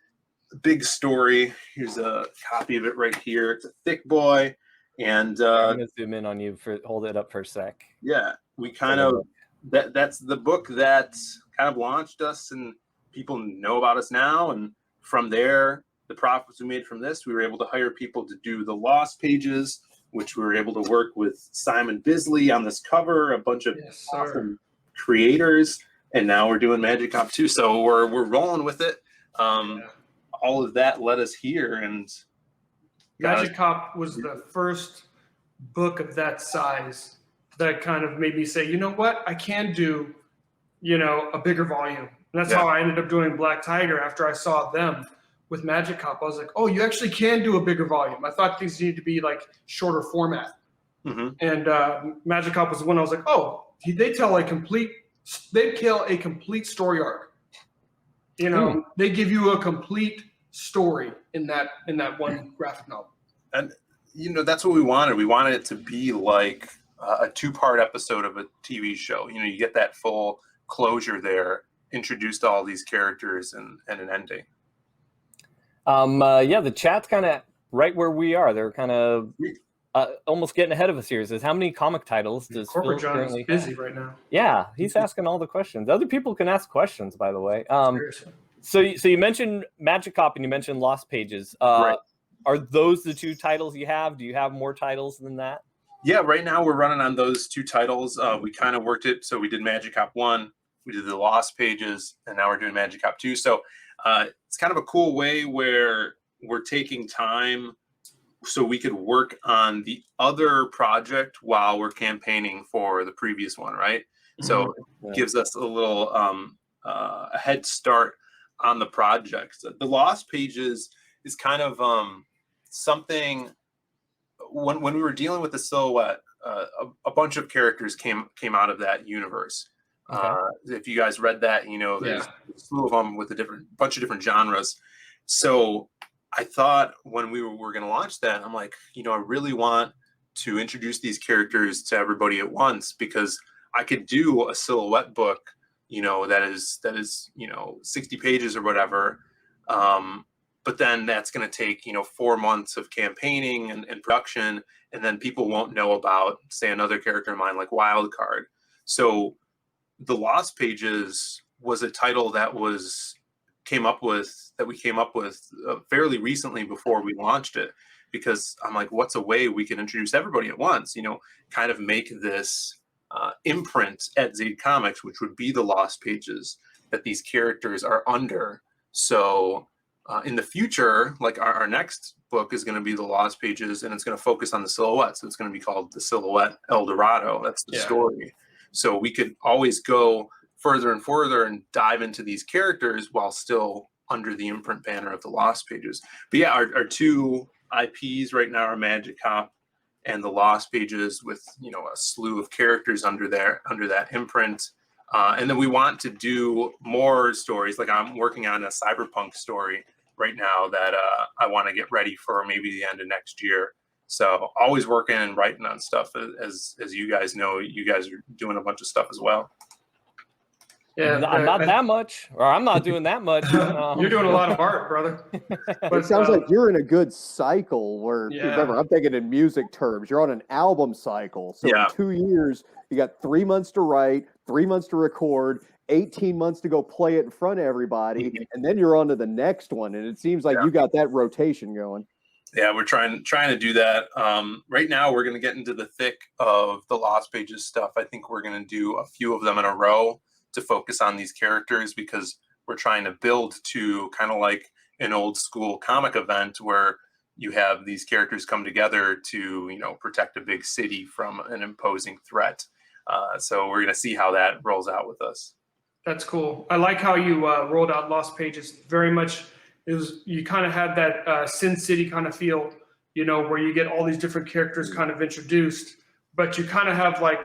big story. Here's a copy of it right here. It's a thick boy. And I'm gonna zoom in on you hold it up for a sec. Yeah. we kind of that's the book that kind of launched us, and people know about us now. And from there, the profits we made from this, we were able to hire people to do the Lost pages, which we were able to work with Simon Bisley on this cover, a bunch of awesome creators, and now we're doing Magic Cop 2. So we're rolling with it. All of that led us here, and Magic Cop was the first book of that size that kind of made me say, you know what, I can do, a bigger volume. And that's how I ended up doing Black Tiger after I saw them with Magic Cop. I was like, oh, you actually can do a bigger volume. I thought these needed to be like shorter format. And Magic Cop was the one I was like, oh, they tell a complete story arc. They give you a complete story in that one graphic novel. And that's what we wanted. We wanted it to be like a 2-part episode of a TV show. You get that full closure there, introduced all these characters and an ending. The chat's kind of right where we are. They're kind of almost getting ahead of us here. It says, how many comic titles does Corporate Phil John is currently busy have? right now. Yeah, he's asking all the questions. Other people can ask questions, by the way. So you mentioned Magic Cop and you mentioned Lost Pages. Right. Are those the 2 titles you have? Do you have more titles than that? Yeah, right now we're running on those 2 titles. We kind of worked it. So we did Magic Cop 1, we did the Lost Pages, and now we're doing Magic Cop 2. So it's kind of a cool way where we're taking time so we could work on the other project while we're campaigning for the previous one, right? So it gives us a little a head start on the project. The Lost Pages is kind of something. When we were dealing with the silhouette, a bunch of characters came out of that universe. If you guys read that, there's a slew of them with a bunch of different genres. So I thought when we were going to launch that, I'm like, I really want to introduce these characters to everybody at once, because I could do a silhouette book, that is 60 pages or whatever. But then that's going to take, 4 months of campaigning and production, and then people won't know about, say, another character of mine like Wildcard. So the Lost Pages was a title that we came up with fairly recently before we launched it, because I'm like, what's a way we can introduce everybody at once, kind of make this imprint at Zade Comics, which would be the Lost Pages that these characters are under. So in the future, like our next book is going to be the Lost Pages, and it's going to focus on the silhouette. So it's going to be called the Silhouette El Dorado. That's the story. So we could always go further and further and dive into these characters while still under the imprint banner of the Lost Pages. But yeah, our 2 IPs right now are Magic Cop and the Lost Pages, with a slew of characters under that imprint. And then we want to do more stories. Like I'm working on a cyberpunk story right now that I want to get ready for maybe the end of next year. So always working and writing on stuff. As you guys know, you guys are doing a bunch of stuff as well. Yeah, not that much, or I'm not doing that much. You're doing a lot of art, brother. But it sounds like you're in a good cycle where, remember, I'm thinking in music terms, you're on an album cycle. So in 2 years, you got 3 months to write, 3 months to record, 18 months to go play it in front of everybody, and then you're on to the next one. And it seems like you got that rotation going. Yeah, we're trying to do that. Right now, we're going to get into the thick of the Lost Pages stuff. I think we're going to do a few of them in a row to focus on these characters, because we're trying to build to kind of like an old school comic event where you have these characters come together to, protect a big city from an imposing threat. So we're going to see how that rolls out with us. That's cool. I like how you rolled out Lost Pages. Very much, you kind of had that Sin City kind of feel, where you get all these different characters kind of introduced, but you kind of have like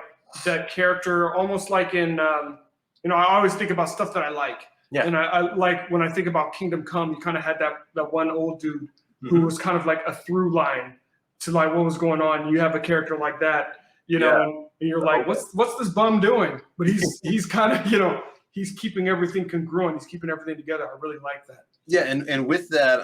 that character almost like in, I always think about stuff that I like. Yeah. And I like when I think about Kingdom Come, you kind of had that one old dude who was kind of like a through line to like what was going on. You have a character like that, and you're like, what's this bum doing? But he's kind of, he's keeping everything congruent. He's keeping everything together. I really like that. Yeah, and with that,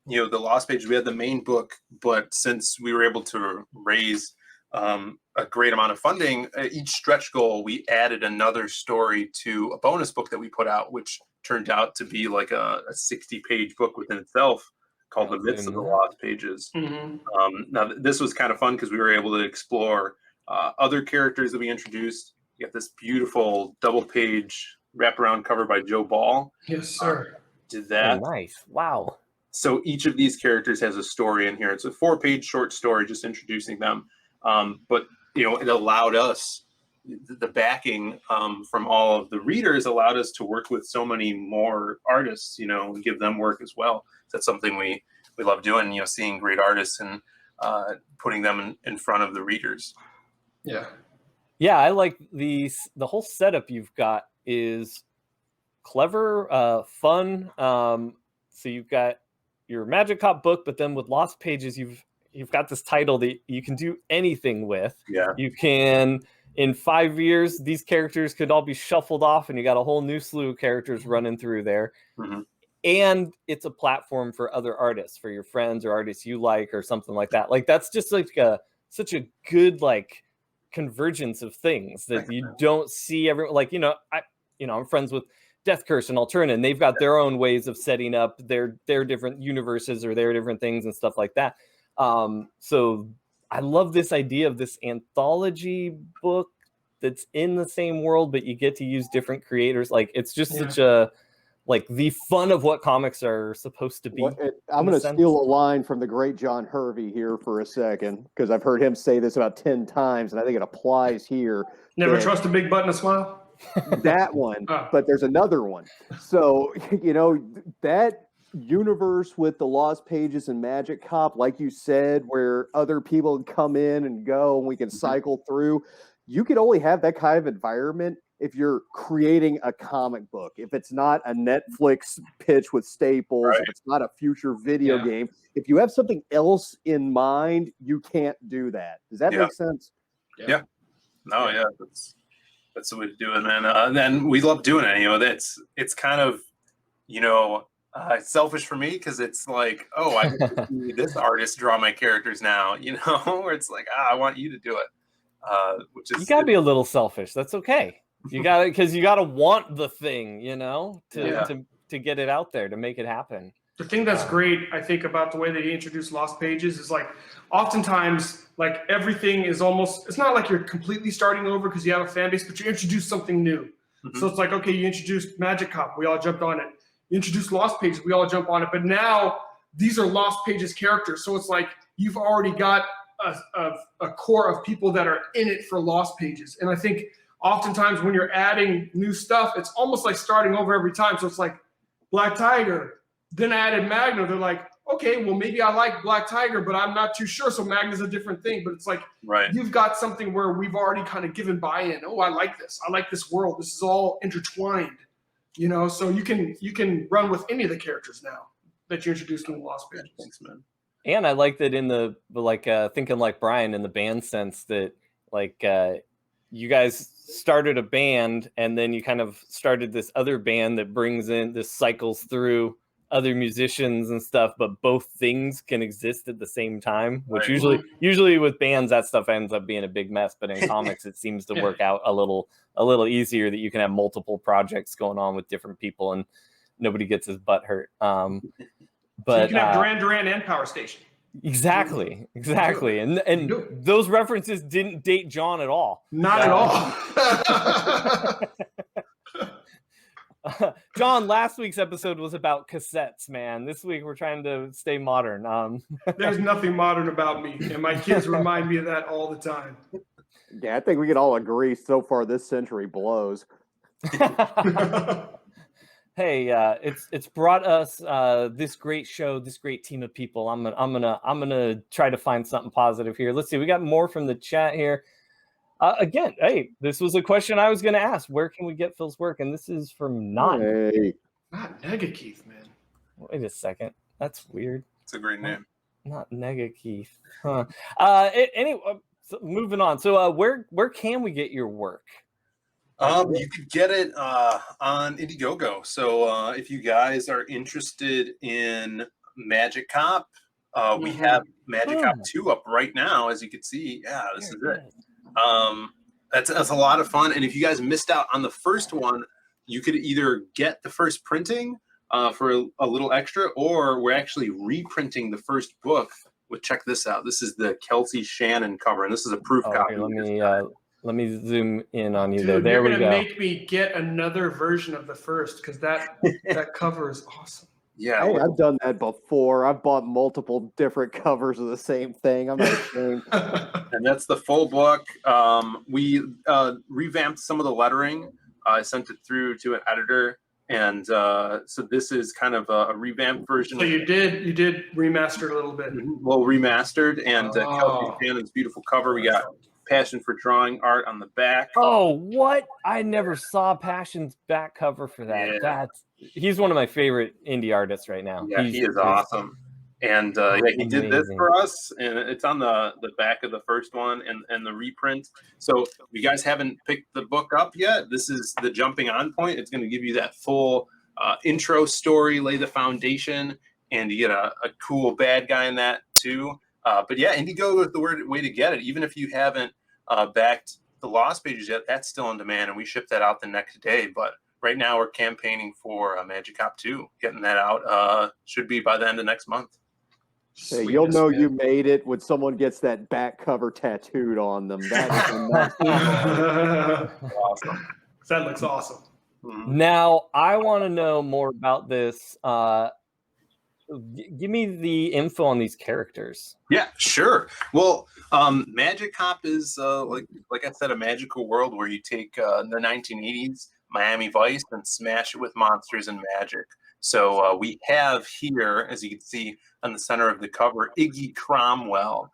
the Lost Pages, we had the main book, but since we were able to raise a great amount of funding, each stretch goal, we added another story to a bonus book that we put out, which turned out to be like a 60-page book within itself called The Myths of the Lost Pages. Now, this was kind of fun because we were able to explore other characters that we introduced. You got this beautiful double-page wraparound cover by Joe Ball. Yes, sir. Did that. Oh, nice. Wow. So each of these characters has a story in here. It's a 4-page short story just introducing them. But, it allowed us, the backing from all of the readers allowed us to work with so many more artists, and give them work as well. That's something we love doing, seeing great artists and putting them in front of the readers. Yeah. Yeah, I like the whole setup you've got is clever, fun. So you've got your Magic Cop book, but then with Lost Pages, you've got this title that you can do anything with. Yeah. You can, in 5 years, these characters could all be shuffled off, and you got a whole new slew of characters running through there. Mm-hmm. And it's a platform for other artists, for your friends or artists you like, or something like that. Like that's just like such a good convergence of things that you don't see everyone. Like I'm friends with Death Curse and Alterna, and they've got their own ways of setting up their different universes or their different things and stuff like that. So I love this idea of this anthology book that's in the same world, but you get to use different creators. Like it's just such a the fun of what comics are supposed to be. I'm going to steal a line from the great John Hervey here for a second, because I've heard him say this about 10 times, and I think it applies here. Never trust a big button to smile. That one, but there's another one. So, that universe with the Lost Pages and Magic Cop, like you said, where other people come in and go and we can cycle through, you could only have that kind of environment if you're creating a comic book. If it's not a Netflix pitch with staples, if it's not a future video game, if you have something else in mind, you can't do that. Does that make sense? Yeah. No, yeah, that's the way to do it, man. Then we love doing it. It's kind of, selfish for me because it's like, oh, I get to see this artist draw my characters now, where it's like, I want you to do it. Which is, you gotta be a little selfish. That's okay. You gotta, because you gotta want the thing, to get it out there, to make it happen. The thing that's great, I think, about the way they introduce Lost Pages is oftentimes everything is almost, it's not like you're completely starting over because you have a fan base, but you introduce something new. Mm-hmm. So it's like, okay, you introduced Magic Cop, we all jumped on it. You introduced Lost Pages, we all jump on it. But now these are Lost Pages characters. So it's like you've already got a core of people that are in it for Lost Pages. And I think oftentimes when you're adding new stuff, it's almost like starting over every time. So it's like Black Tiger, then I added Magna. They're like, okay, well, maybe I like Black Tiger, but I'm not too sure. So Magna's a different thing. But it's like, you've got something where we've already kind of given buy-in. Oh, I like this. I like this world. This is all intertwined, so you can run with any of the characters now that you introduced in the Lost Pages. Thanks, man. And I like that in the thinking like Brian in the band sense that you guys started a band and then you kind of started this other band that brings in this cycles through other musicians and stuff, but both things can exist at the same time, which usually with bands that stuff ends up being a big mess, but in comics it seems to work out a little easier, that you can have multiple projects going on with different people and nobody gets his butt hurt. But so you can have Duran Duran and Power Station. Exactly. And those references didn't date John at all. Not at all. John, last week's episode was about cassettes, man. This week we're trying to stay modern. There's nothing modern about me, and my kids remind me of that all the time. Yeah, I think we can all agree so far this century blows. Hey, it's brought us this great show, this great team of people. I'm gonna try to find something positive here. Let's see, we got more from the chat here. Again, hey, this was a question I was going to ask. Where can we get Phil's work? And this is from Not Nega Keith, man. Wait a second, that's weird. It's a great name. Not Nega Keith, huh? Anyway, so moving on. So, where can we get your work? You could get it on Indiegogo. So if you guys are interested in Magic Cop, We have Magic Hop 2 up right now, as you can see. Yeah, this is it. That's a lot of fun. And if you guys missed out on the first one, you could either get the first printing for a little extra, or we're actually reprinting the first book. Well, check this out. This is the Kelsey Shannon cover, and this is a proof copy. Let me zoom in on you. Dude, there we go. You're gonna make me get another version of the first, because that cover is awesome. Yeah, hey, I've done that before. I've bought multiple different covers of the same thing. I'm not ashamed. And that's the full book. We revamped some of the lettering. I sent it through to an editor, and so this is kind of a revamped version. So you did remaster it a little bit. Well, remastered, and Kelsey Shannon's beautiful cover. We got Passion for Drawing art on the back. Oh, what? I never saw Passion's back cover for that. Yeah. He's one of my favorite indie artists right now. Yeah, he is awesome. And he did this for us, and it's on the back of the first one and the reprint. So if you guys haven't picked the book up yet, this is the jumping on point. It's going to give you that full intro story, lay the foundation, and you get a cool bad guy in that too. But yeah, Indiegogo is the way to get it. Even if you haven't backed the Lost Pages yet, that's still on demand, and we ship that out the next day. But right now we're campaigning for Magic Hop 2. Getting that out should be by the end of next month. Hey, you'll know you made it when someone gets that back cover tattooed on them. That is awesome. That looks awesome. Now, I want to know more about this. Give me the info on these characters. Yeah, sure. Well, Magic Hop is like I said, a magical world where you take the 1980s Miami Vice and smash it with monsters and magic. So we have here, as you can see on the center of the cover, Iggy Cromwell.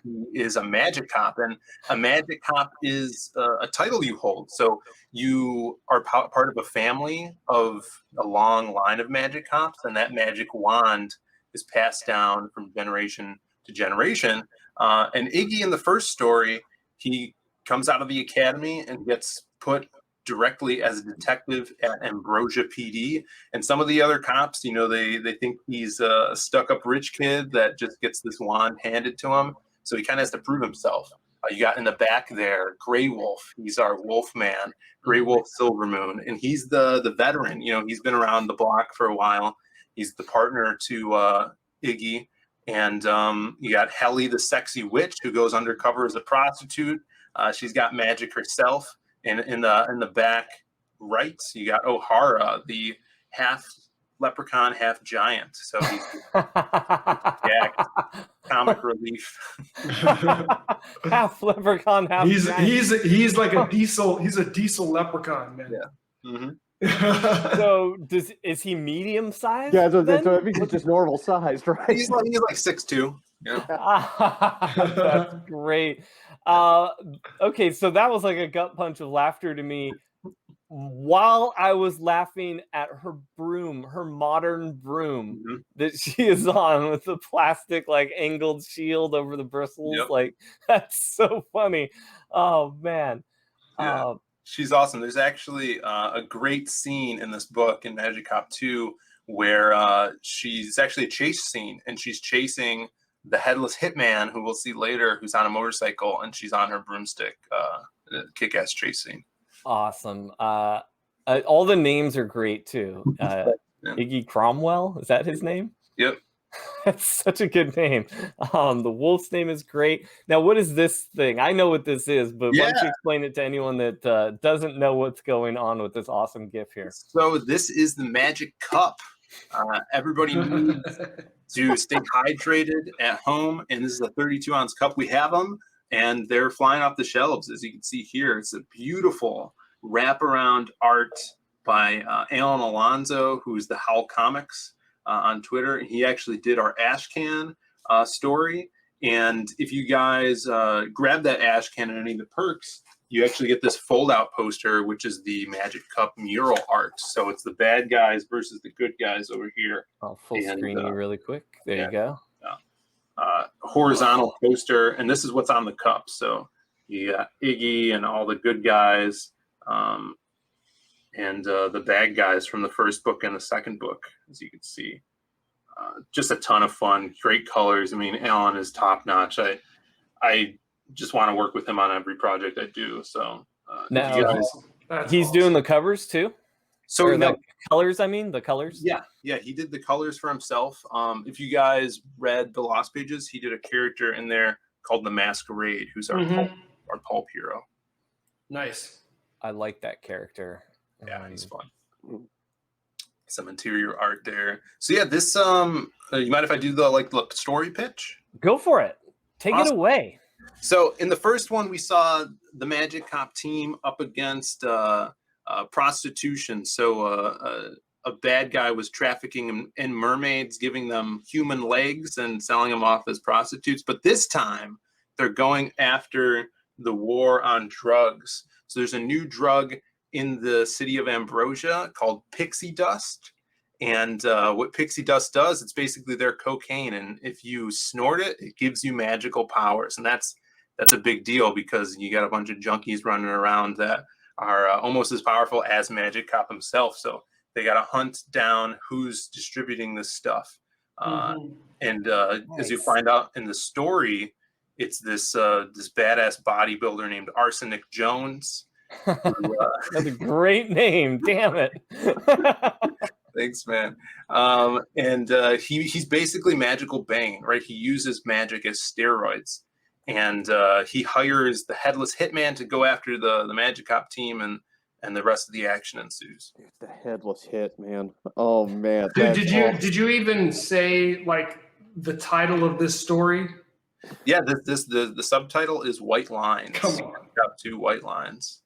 He is a Magic Hop, and a Magic Hop is a title you hold. So you are part of a family of a long line of Magic Hops, and that magic wand is passed down from generation to generation. And Iggy, in the first story, he comes out of the academy and gets put directly as a detective at Ambrosia PD. And some of the other cops, they think he's a stuck-up rich kid that just gets this wand handed to him. So he kind of has to prove himself. You got in the back there, Grey Wolf. He's our wolf man, Grey Wolf Silvermoon. And he's the veteran. He's been around the block for a while. He's the partner to Iggy. And you got Helly, the sexy witch, who goes undercover as a prostitute. She's got magic herself. And in the back right, you got O'Hara, the half leprechaun, half giant. So he's jacked, comic relief. Half leprechaun, half giant. He's like a diesel. He's a diesel leprechaun, man. Yeah. Mm-hmm. So is he medium sized? Yeah, so I think he's just normal sized, right? He's like 6'2". Yeah. That's great. Okay, so that was like a gut punch of laughter to me. While I was laughing at her broom, her modern broom that she is on with the plastic like angled shield over the bristles. Yep. Like, that's so funny. Oh man. Yeah. She's awesome. There's actually a great scene in this book in Magic Hop 2 where she's actually a chase scene, and she's chasing the headless hitman, who we'll see later, who's on a motorcycle, and she's on her broomstick. Kick-ass chase scene. Awesome. All the names are great too. Iggy Cromwell, is that his name? Yep. That's such a good name. The wolf's name is great. Now, what is this thing? I know what this is, but why don't you explain it to anyone that doesn't know what's going on with this awesome gift here? So this is the Magic Cup. Everybody needs to stay hydrated at home, and this is a 32-ounce cup. We have them, and they're flying off the shelves, as you can see here. It's a beautiful wraparound art by Alan Alonso, who's the Howl Comics on Twitter. He actually did our Ashcan story, and if you guys grab that Ashcan and any of the perks, you actually get this fold-out poster, which is the Magic Cup mural art. So it's the bad guys versus the good guys over here. I'll full screen you really quick. There you go. Horizontal poster, and this is what's on the cup. So you got Iggy and all the good guys, and the bad guys from the first book and the second book, as you can see. just a ton of fun, great colors. I mean, Alan is top notch. I just want to work with him on every project I do. So Now, if you guys, he's doing the covers too. so Or no, the colors, I mean, the colors. yeah, he did the colors for himself. If you guys read the Lost Pages, he did a character in there called the Masquerade, who's our pulp hero. Nice. I like that character. Yeah, he's fun. Some interior art there. So yeah, this you mind if I do the story pitch? Go for it. Take it away. So in the first one, we saw the Magic Cop team up against prostitution. So a bad guy was trafficking in mermaids, giving them human legs and selling them off as prostitutes. But this time, they're going after the war on drugs. So there's a new drug in the city of Ambrosia called pixie dust. And what pixie dust does, it's basically their cocaine. And if you snort it, it gives you magical powers. And that's a big deal because you got a bunch of junkies running around that are almost as powerful as Magic Cop himself. So they got to hunt down who's distributing this stuff. And as you find out in the story, it's this badass bodybuilder named Arsenic Jones. That's a great name. Damn it. Thanks, man. He's basically Magical Bane, right? He uses magic as steroids. And he hires the Headless Hitman to go after the Magic Cop team, and the rest of the action ensues. The Headless Hitman. Oh man. Dude, did you even say like the title of this story? Yeah, the subtitle is White Lines. Come on. Got 2 white lines.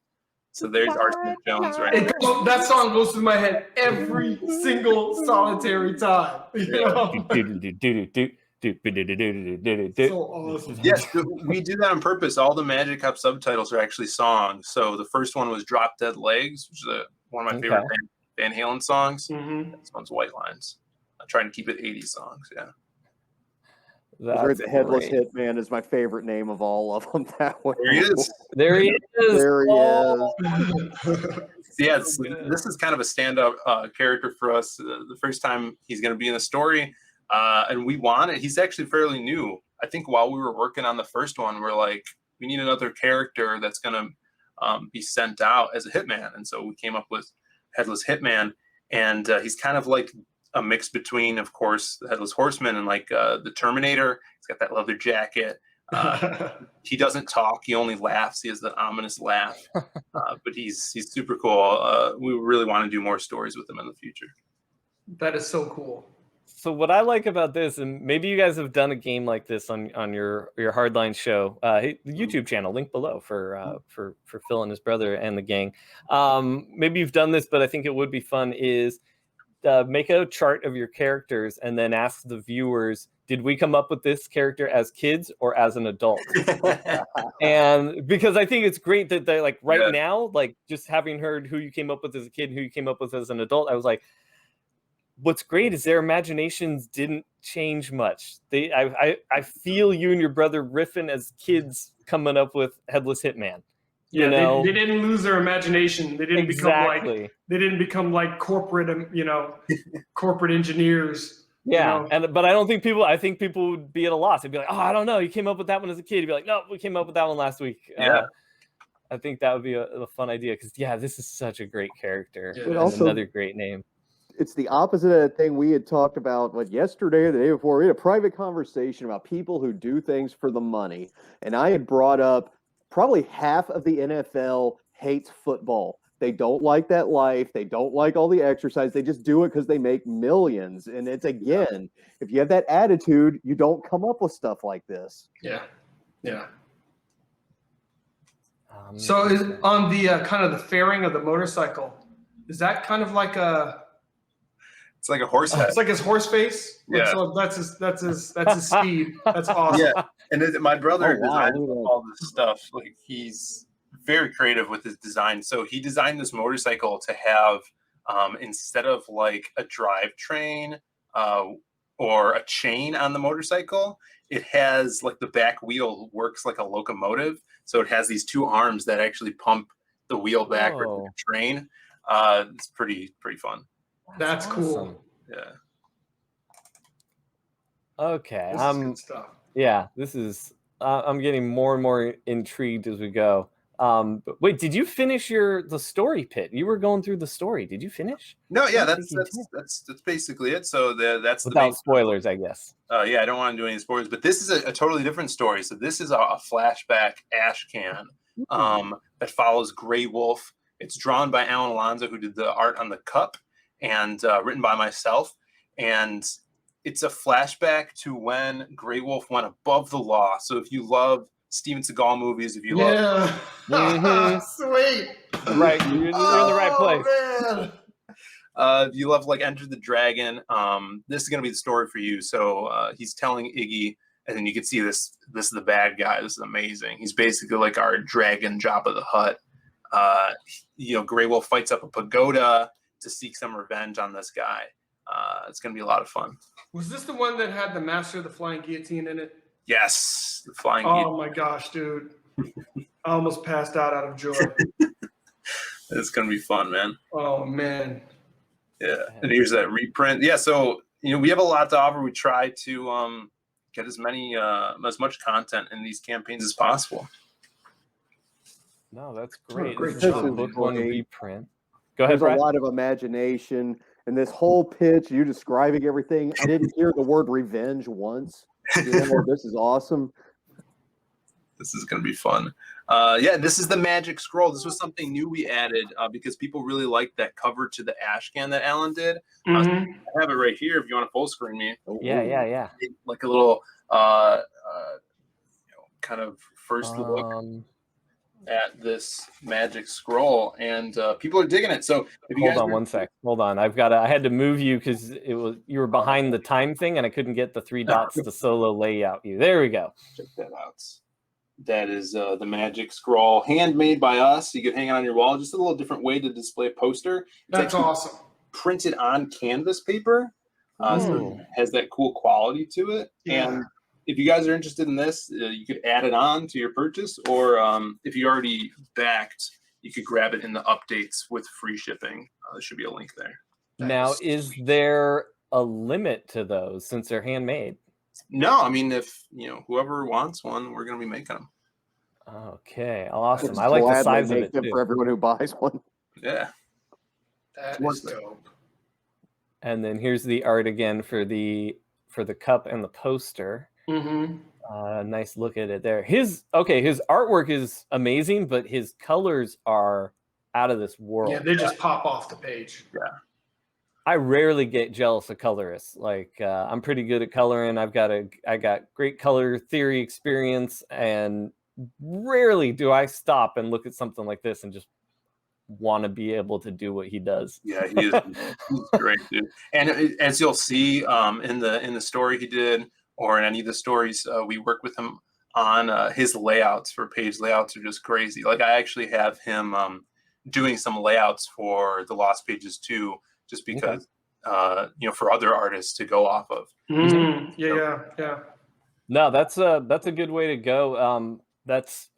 So there's Arsenic Jones right there. That song goes through my head every single solitary time. You know? So awesome. Yes, we do that on purpose. All the Magic Cop subtitles are actually songs. So the first one was Drop Dead Legs, which is one of my favorite Van Halen songs. This one's White Lines. I'm trying to keep it 80 songs, yeah. The Headless Hitman is my favorite name of all of them. That way. There he is. There he is. There he is. Yeah, this is kind of a stand-up character for us. The first time he's going to be in the story, and we want it. He's actually fairly new. I think while we were working on the first one, we're like, we need another character that's going to be sent out as a hitman. And so we came up with Headless Hitman, and he's kind of like a mix between, of course, the Headless Horseman and like the Terminator. He's got that leather jacket. He doesn't talk. He only laughs. He has that ominous laugh. But he's super cool. We really want to do more stories with him in the future. That is so cool. So what I like about this, and maybe you guys have done a game like this on your Hardline show, the YouTube channel, link below for Phil and his brother and the gang. Maybe you've done this, but I think it would be fun is make a chart of your characters and then ask the viewers, did we come up with this character as kids or as an adult? And because I think it's great that they like now, like just having heard who you came up with as a kid, who you came up with as an adult, I was like, what's great is their imaginations didn't change much. I feel you and your brother riffing as kids coming up with Headless Hitman. Yeah, they didn't lose their imagination. They didn't become like corporate, corporate engineers. Yeah, but I don't think I think people would be at a loss. They'd be like, oh, I don't know. You came up with that one as a kid. You'd be like, no, we came up with that one last week. Yeah. I think that would be a fun idea because, this is such a great character. Yeah. And also, another great name. It's the opposite of that thing we had talked about yesterday or the day before. We had a private conversation about people who do things for the money. And I had brought up probably half of the NFL hates football. They don't like that life. They don't like all the exercise. They just do it because they make millions. And it's, again, if you have that attitude, you don't come up with stuff like this. Yeah. Yeah. So is on the kind of the fairing of the motorcycle, is that kind of like it's like a horse head. It's like his horse face. Yeah. So that's his speed. That's awesome. Yeah. And my brother designed all this stuff. Like he's very creative with his design. So he designed this motorcycle to have instead of like a drivetrain or a chain on the motorcycle, it has like the back wheel works like a locomotive. So it has these 2 arms that actually pump the wheel backwards like a train. It's pretty fun. That's cool. Yeah. Okay. This is good stuff. Yeah, this is. I'm getting more and more intrigued as we go. But wait, did you finish the story pit? You were going through the story. Did you finish? No, yeah, I don't think you did. that's basically it. So that's the Without main spoilers, I guess. yeah, I don't want to do any spoilers, but this is a totally different story. So this is a flashback ash can that follows Grey Wolf. It's drawn by Alan Alonso, who did the art on the cup, and written by myself. And it's a flashback to when Grey Wolf went above the law. So if you love Steven Seagal movies, if you love... Sweet. Right, you're in the right place. Man. If you love like Enter the Dragon, this is going to be the story for you. So he's telling Iggy, and then you can see this is the bad guy. This is amazing. He's basically like our dragon Jabba the Hutt. Grey Wolf fights up a pagoda to seek some revenge on this guy. It's going to be a lot of fun. Was this the one that had the Master of the Flying Guillotine in it? Yes, the flying. Oh my gosh, dude! I almost passed out of joy. It's going to be fun, man. Oh man. Yeah, and here's that reprint. Yeah, so we have a lot to offer. We try to get as much content in these campaigns as possible. No, that's great. Great This job. is a book one reprint. Go ahead, There's Brad. a lot of imagination. And this whole pitch, you describing everything, I didn't hear the word revenge once. This is awesome. This is going to be fun. Yeah, this is the Magic Scroll. This was something new we added because people really liked that cover to the ash can that Alan did. So I have it right here if you want to full screen me. Yeah. Like a little kind of first look at this Magic Scroll, and people are digging it. So if you Hold on one sec. Hold on. I had to move you because you were behind the time thing, and I couldn't get the 3 dots to solo layout you. There we go. Check that out. That is the Magic Scroll, handmade by us. You could hang it on your wall. Just a little different way to display a poster. That's awesome. Printed on canvas paper, so it has that cool quality to it. Yeah. And if you guys are interested in this, you could add it on to your purchase, or if you already backed, you could grab it in the updates with free shipping. There should be a link there. Now, is there a limit to those since they're handmade? No, I mean, if whoever wants one, we're going to be making them. Okay, awesome. Just I like the gladly size of make it them too. for everyone who buys one. Yeah. That is dope. And then here's the art again for the cup and the poster. Nice look at it there. His artwork is amazing, but his colors are out of this world. Yeah, they just pop off the page. Yeah. I rarely get jealous of colorists. Like I'm pretty good at coloring. I got great color theory experience, and rarely do I stop and look at something like this and just want to be able to do what he does. Yeah, he's great, dude. And as you'll see in the story he did, or in any of the stories we work with him on, his layouts for page layouts are just crazy. Like I actually have him doing some layouts for the Lost Pages too, just because for other artists to go off of. Yeah. No, that's a good way to go. That's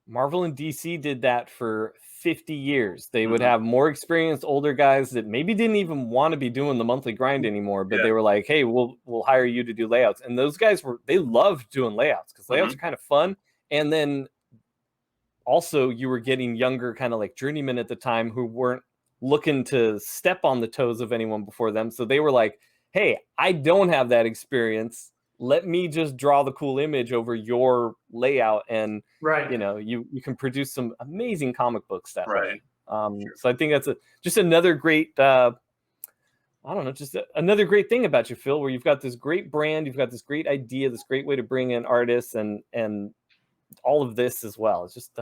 Marvel and DC did that for 50 years. They would have more experienced older guys that maybe didn't even want to be doing the monthly grind anymore, but they were like, hey, we'll hire you to do layouts. And those guys they loved doing layouts because layouts are kind of fun. And then also you were getting younger, kind of like journeymen at the time, who weren't looking to step on the toes of anyone before them. So they were like, hey, I don't have that experience. Let me just draw the cool image over your layout, and you can produce some amazing comic book stuff. Right. So I think that's just another great another great thing about you, Phil, where you've got this great brand, you've got this great idea, this great way to bring in artists, and all of this as well. It's just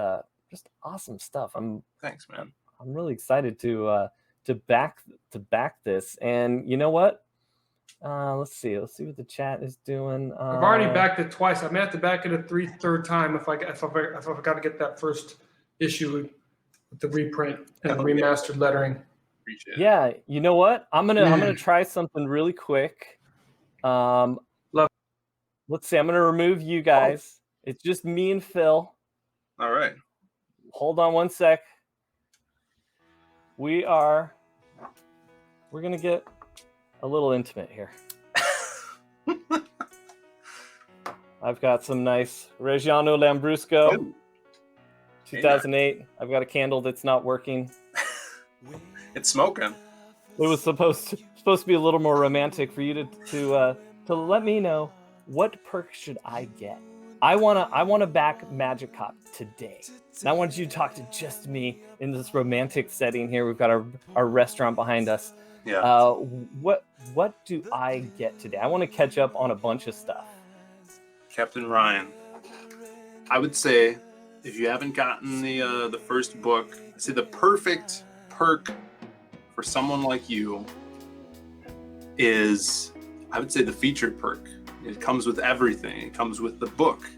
awesome stuff. Thanks, man. I'm really excited to back this. And you know what? Let's see what the chat is doing. I've already backed it twice. I may have to back it a third time if I got to get that first issue with the reprint and remastered lettering. Appreciate it. Yeah, you know what? I'm gonna try something really quick. Let's see. I'm gonna remove you guys. It's just me and Phil. All right. Hold on one sec. We're gonna get a little intimate here. I've got some nice Reggiano Lambrusco, Oh, 2008. I've got a candle that's not working. it's smoking. It was supposed to be a little more romantic for you to let me know what perk should I get. I wanna back Magic Cop today. And I want you to talk to just me in this romantic setting here. We've got our restaurant behind us. Yeah. What do I get today? I want to catch up on a bunch of stuff. Captain Ryan, I would say if you haven't gotten the first book, I'd say the perfect perk for someone like you is, I would say, the featured perk. It comes with everything. It comes with the book,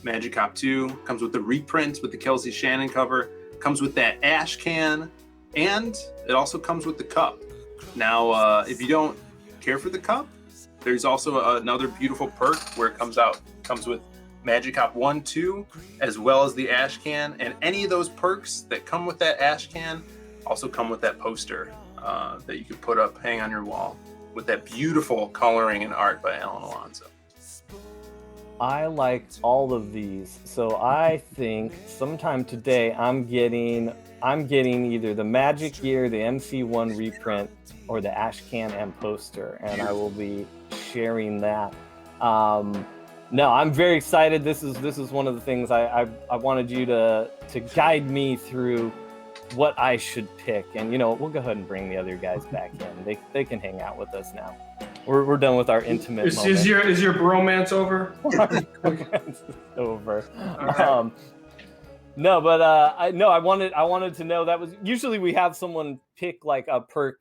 Magic Cop 2, comes with the reprint with the Kelsey Shannon cover, comes with that ash can, and it also comes with the cup. Now, if you don't care for the cup, there's also another beautiful perk where it comes with Magic Cop 1, 2, as well as the ash can, and any of those perks that come with that ash can also come with that poster that you can put up, hang on your wall, with that beautiful coloring and art by Alan Alonso. I like all of these, so I think sometime today I'm getting either the Magic Gear, the MC1 reprint, or the ash can and poster, and I will be sharing that. No, I'm very excited. This is one of the things I wanted you to guide me through what I should pick, and we'll go ahead and bring the other guys back in. They can hang out with us now. We're done with our intimate moment. Is your bromance over? It's over. Right. No, but I wanted to know, that was usually we have someone pick like a perk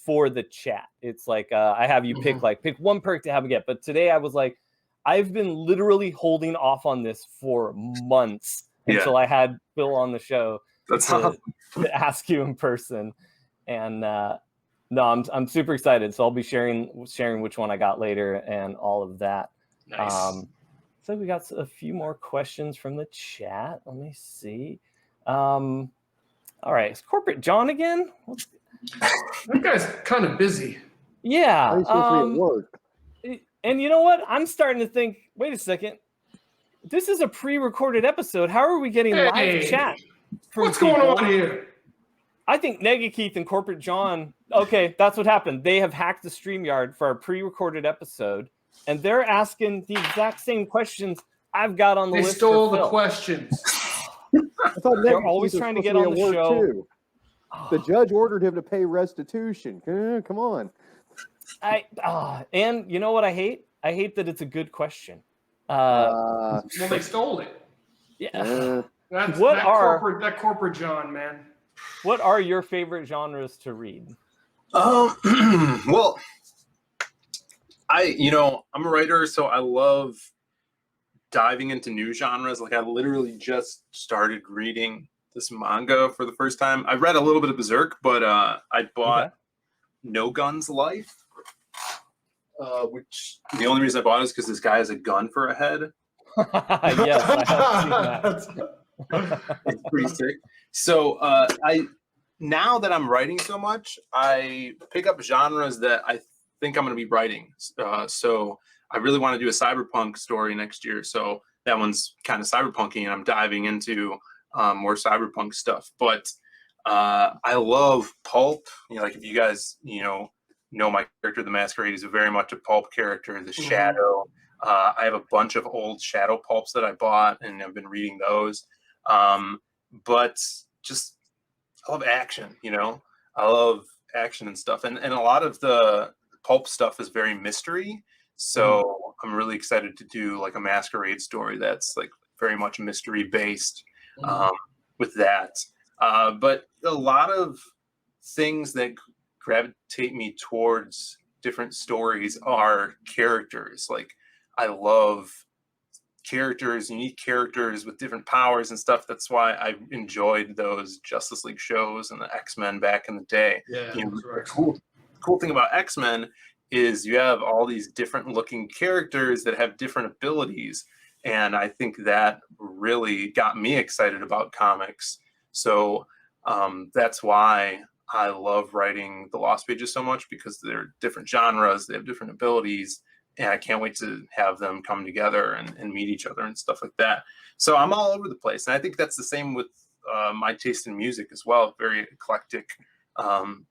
for the chat. It's like I have you pick one perk to have a get. But today I was like, I've been literally holding off on this for months until I had Phil on the show to ask you in person. And no, I'm super excited. So I'll be sharing which one I got later and all of that. Nice. So we got a few more questions from the chat. Let me see. All right, is Corporate John again? That guy's kind of busy. Yeah. He's supposed to be at work. And you know what? I'm starting to think, wait a second. This is a pre-recorded episode. How are we getting live chat from What's people? going on here? I think Negakeith and Corporate John, okay, that's what happened. They have hacked the StreamYard for our pre-recorded episode, and they're asking the exact same questions I've got on the list. They stole for the Phil. questions. I thought They're Nick always was trying to supposed get be on at the work, show. too. The judge ordered him to pay restitution. Come on. And you know what I hate? I hate that it's a good question. Well, they stole it. Yeah. That's What that corporate John, man. What are your favorite genres to read? Well, I'm a writer, so I love diving into new genres. Like I literally just started reading this manga for the first time. I read a little bit of Berserk, but I bought No Guns Life, which the only reason I bought it is because this guy has a gun for a head. Yes, I have seen that. It's pretty sick. So now that I'm writing so much, I pick up genres that I think I'm going to be writing. So I really want to do a cyberpunk story next year. So that one's kind of cyberpunky, and I'm diving into more cyberpunk stuff. But I love pulp. Like if you guys, know my character, the Masquerade, is very much a pulp character. The Shadow. I have a bunch of old Shadow pulps that I bought, and I've been reading those. But just I love action. I love action and stuff, and a lot of the pulp stuff is very mystery. So I'm really excited to do like a Masquerade story that's like very much mystery based with that. But a lot of things that gravitate me towards different stories are characters. Like I love characters, unique characters with different powers and stuff. That's why I enjoyed those Justice League shows and the X-Men back in the day. Yeah, the cool thing about X-Men is you have all these different looking characters that have different abilities. And I think that really got me excited about comics. So that's why I love writing the Lost Pages so much, because they're different genres, they have different abilities, and I can't wait to have them come together and meet each other and stuff like that. So I'm all over the place, and I think that's the same with my taste in music as well. Very eclectic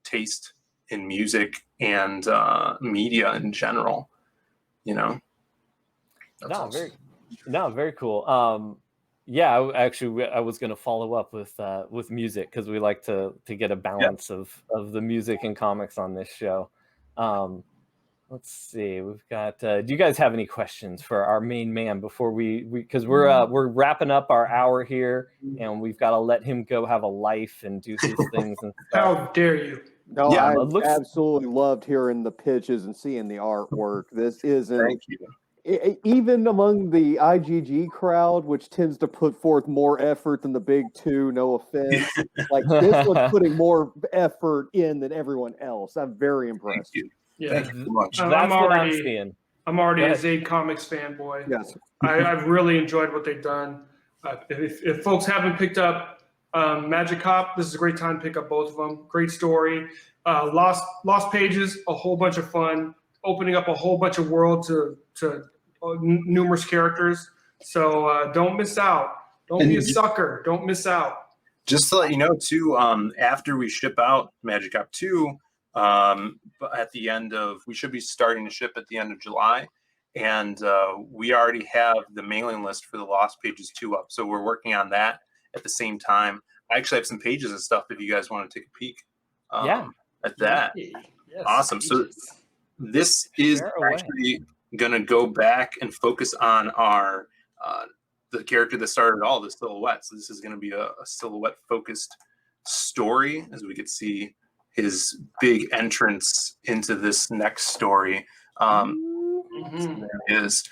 taste in music and media in general. You know. That's awesome. Very cool. Yeah, I was going to follow up with music because we like to get a balance of the music and comics on this show. Let's see. We've got. Do you guys have any questions for our main man before because we're wrapping up our hour here, and we've got to let him go have a life and do his things and stuff. How dare you? No, I absolutely loved hearing the pitches and seeing the artwork. This isn't. Thank you. Even among the IGG crowd, which tends to put forth more effort than the big two, no offense, like this one's putting more effort in than everyone else. I'm very impressed. Thank you. Yeah, Thank you so much. That's what I'm seeing. I'm already a Zaid Comics fanboy. Yes, I've really enjoyed what they've done. If folks haven't picked up Magic Cop, this is a great time to pick up both of them. Great story. Lost Pages, a whole bunch of fun, opening up a whole bunch of world to numerous characters. So don't miss out. Don't be a sucker. Don't miss out. Just to let you know, too, after we ship out Magic Cop 2, at the end of, we should be starting to ship at the end of July. And we already have the mailing list for the Lost Pages 2 up. So we're working on that at the same time. I actually have some pages and stuff if you guys want to take a peek at that. Yes, awesome. pages. So this is actually going to go back and focus on our the character that started all, the silhouette. So this is going to be a silhouette focused story, as we could see his big entrance into this next story. His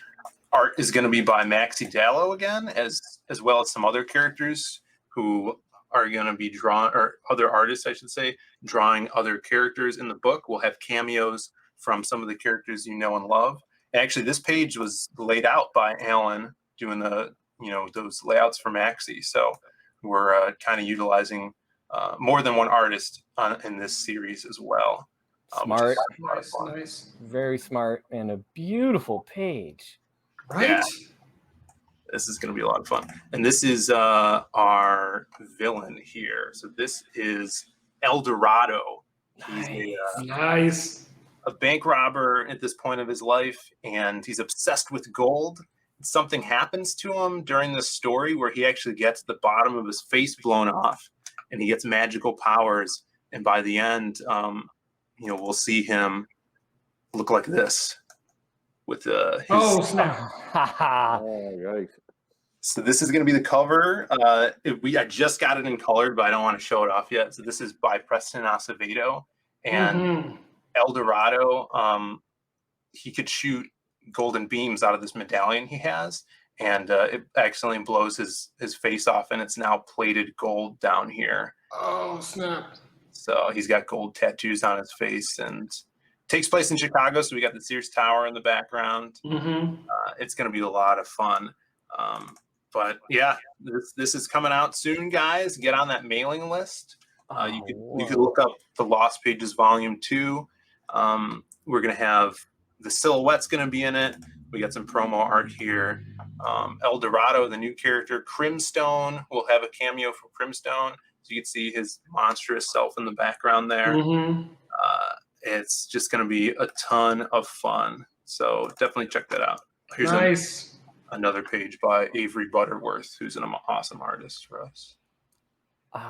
art is going to be by Maxi Dallo again, as well as some other characters who are going to be or other artists, I should say, drawing other characters in the book. We'll have cameos from some of the characters you know and love. Actually, this page was laid out by Alan doing those layouts for Maxi. So we're kind of utilizing more than one artist in this series as well. Smart. Nice. Very smart and a beautiful page. Right? Yeah. This is going to be a lot of fun. And this is our villain here. So this is El Dorado. He's Nice. a bank robber at this point of his life, and he's obsessed with gold. Something happens to him during this story where he actually gets the bottom of his face blown off, and he gets magical powers. And by the end, we'll see him look like this with his. Oh snap! Oh, yikes. So this is going to be the cover. I just got it in colored, but I don't want to show it off yet. So this is by Preston Acevedo, and El Dorado. He could shoot golden beams out of this medallion he has, and it accidentally blows his face off, and it's now plated gold down here. Oh snap! So he's got gold tattoos on his face, and takes place in Chicago. So we got the Sears Tower in the background. It's going to be a lot of fun. But yeah, this is coming out soon, guys. Get on that mailing list. You could look up the Lost Pages Volume 2. We're going to have the silhouette's going to be in it. We got some promo art here. El Dorado, the new character. Crimstone, we'll have a cameo for Crimstone. So you can see his monstrous self in the background there. It's just going to be a ton of fun. So definitely check that out. Here's another page by Avery Butterworth, who's an awesome artist for us.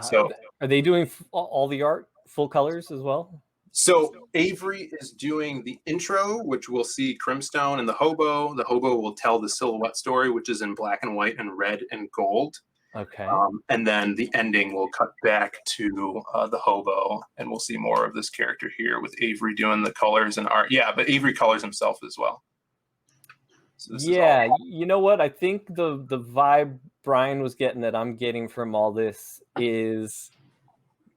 So are they doing all the art full colors as well? So Avery is doing the intro, which we'll see Crimstone and the hobo. The hobo will tell the silhouette story, which is in black and white and red and gold. Okay. And then the ending will cut back to the hobo, and we'll see more of this character here with Avery doing the colors and art. Yeah, but Avery colors himself as well. So yeah, you know what? I think the vibe Brian was getting that I'm getting from all this is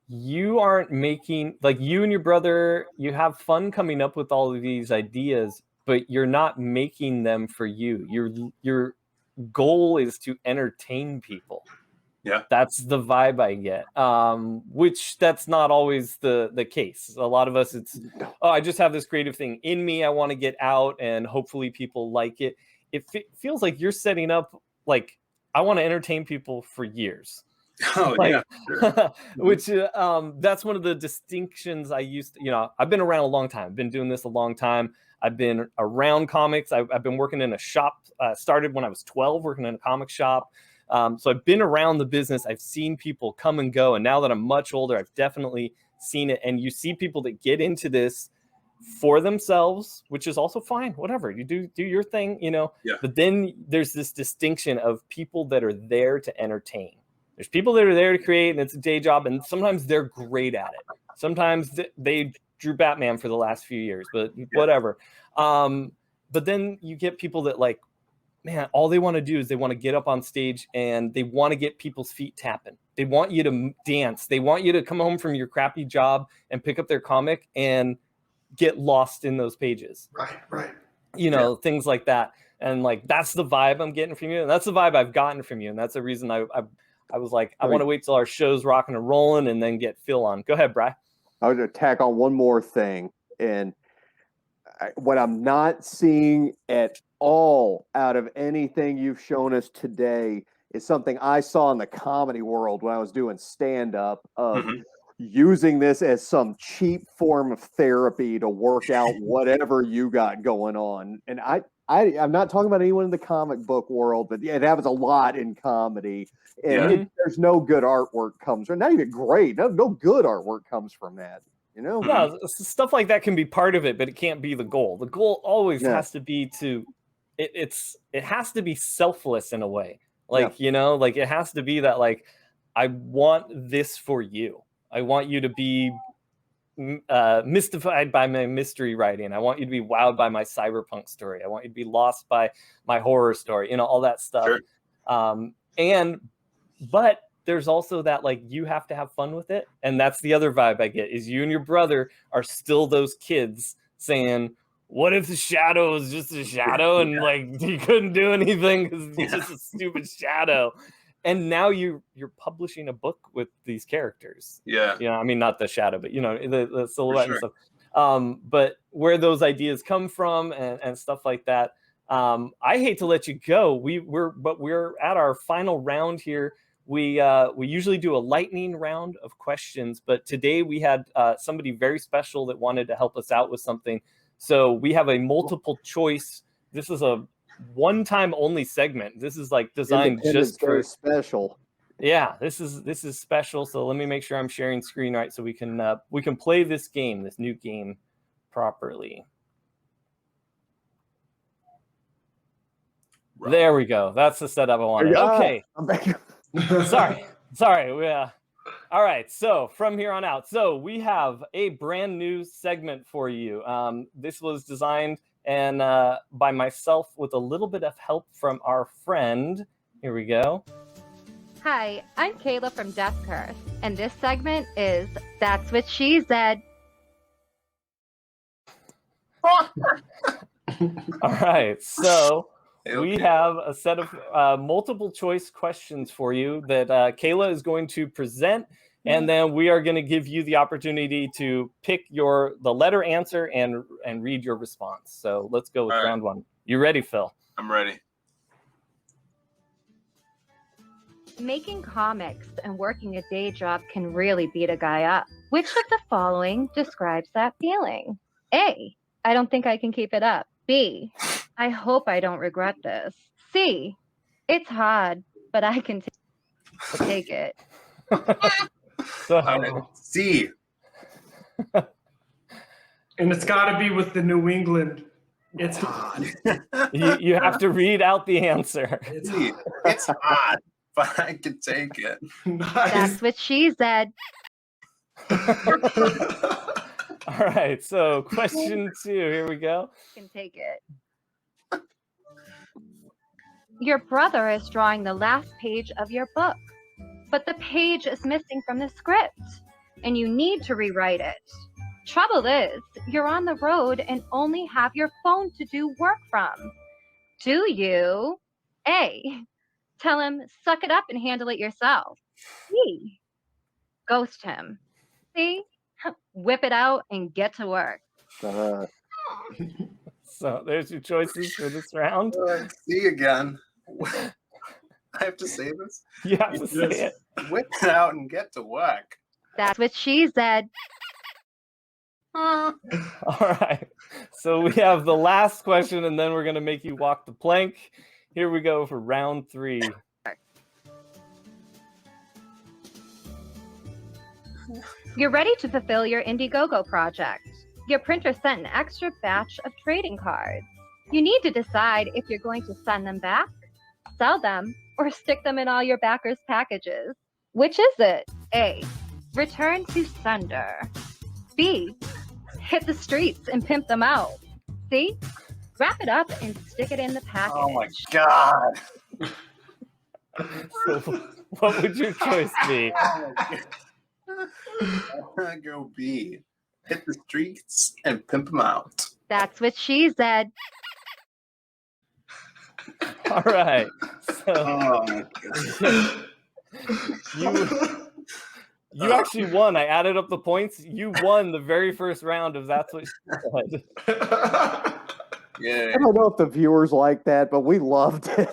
you aren't making, like, you and your brother, you have fun coming up with all of these ideas, but you're not making them for you. Your goal is to entertain people. Yeah. That's the vibe I get. Which that's not always the case. A lot of us, it's, oh, I just have this creative thing in me. I want to get out and hopefully people like it. It feels like you're setting up, like, I want to entertain people for years. Oh, Like, yeah. Sure. which that's one of the distinctions I used to, you know, I've been around a long time. I've been doing this a long time. I've been around comics. I've been working in a shop, started when I was 12, working in a comic shop. So I've been around the business. I've seen people come and go. And now that I'm much older, I've definitely seen it. And you see people that get into this for themselves, which is also fine. Whatever, you do your thing, you know. Yeah. But then there's this distinction of people that are there to entertain. There's people that are there to create, and it's a day job, and sometimes they're great at it. Sometimes they drew Batman for the last few years, but whatever. But then you get people that, like, man, all they want to do is they want to get up on stage and they want to get people's feet tapping. They want you to dance. They want you to come home from your crappy job and pick up their comic and get lost in those pages. Right. You know, things like that. And like, that's the vibe I'm getting from you. And that's the vibe I've gotten from you. And that's the reason I was like, I want to wait till our show's rocking and rolling and then get Phil on. Go ahead, Bri. I would tack on one more thing. And what I'm not seeing at all out of anything you've shown us today is something I saw in the comedy world when I was doing stand-up of using this as some cheap form of therapy to work out whatever you got going on. And I'm not talking about anyone in the comic book world, but it happens a lot in comedy. And there's no good artwork comes from, not even great, no good artwork comes from that. You know? Yeah, stuff like that can be part of it, but it can't be the goal. The goal always has to be to, it has to be selfless in a way. Like, you know, like it has to be that, like, I want this for you. I want you to be mystified by my mystery writing. I want you to be wowed by my cyberpunk story. I want you to be lost by my horror story, you know, all that stuff. Sure. But there's also that, like, you have to have fun with it. And that's the other vibe I get, is you and your brother are still those kids saying, what if the shadow is just a shadow and like you couldn't do anything because it's just a stupid shadow. And now you're publishing a book with these characters. Yeah. You know, I mean, not the shadow, but, you know, the silhouette and stuff. But where those ideas come from and stuff like that. I hate to let you go. We're at our final round here. We usually do a lightning round of questions, but today we had somebody very special that wanted to help us out with something. So we have a multiple choice. This is a one-time only segment. This is like designed just for special. Yeah, this is special. So let me make sure I'm sharing screen right so we can play this game, this new game, properly. Right. There we go. That's the setup I wanted. Okay. I'm back. Sorry. All right. So from here on out, so we have a brand new segment for you. This was designed and by myself with a little bit of help from our friend. Here we go. Hi, I'm Kayla from Death Curse, and this segment is That's What She Said. All right. So we have a set of multiple choice questions for you that Kayla is going to present, and then we are going to give you the opportunity to pick the letter answer and read your response. So let's go with round one. You ready, Phil? I'm ready. Making comics and working a day job can really beat a guy up. Which of the following describes that feeling? A, I don't think I can keep it up. B, I hope I don't regret this. C, it's hard, but I can take it. C. And it's got to be with the New England. It's hard. You have to read out the answer. It's hard, but I can take it. Nice. That's what she said. All right, so question 2, here we go. Can take it. Your brother is drawing the last page of your book, but the page is missing from the script, and you need to rewrite it. Trouble is, you're on the road and only have your phone to do work from. Do you A, Tell him, suck it up and handle it yourself. B, ghost him. C, whip it out and get to work. So there's your choices for this round. See again. I have to say this? You have to say it. Whip it out and get to work. That's what she said. All right. So we have the last question, and then we're going to make you walk the plank. Here we go for round 3. You're ready to fulfill your Indiegogo project. Your printer sent an extra batch of trading cards. You need to decide if you're going to send them back, sell them, or stick them in all your backers' packages. Which is it? A, return to sender. B, hit the streets and pimp them out. C, wrap it up and stick it in the package. Oh my God. So what would your choice be? I'm gonna go B. Hit the streets and pimp them out. That's what she said. All right. So Oh my God. you actually won. I added up the points. You won the very first round of That's What She Said. Yeah. I don't know if the viewers like that, but we loved it.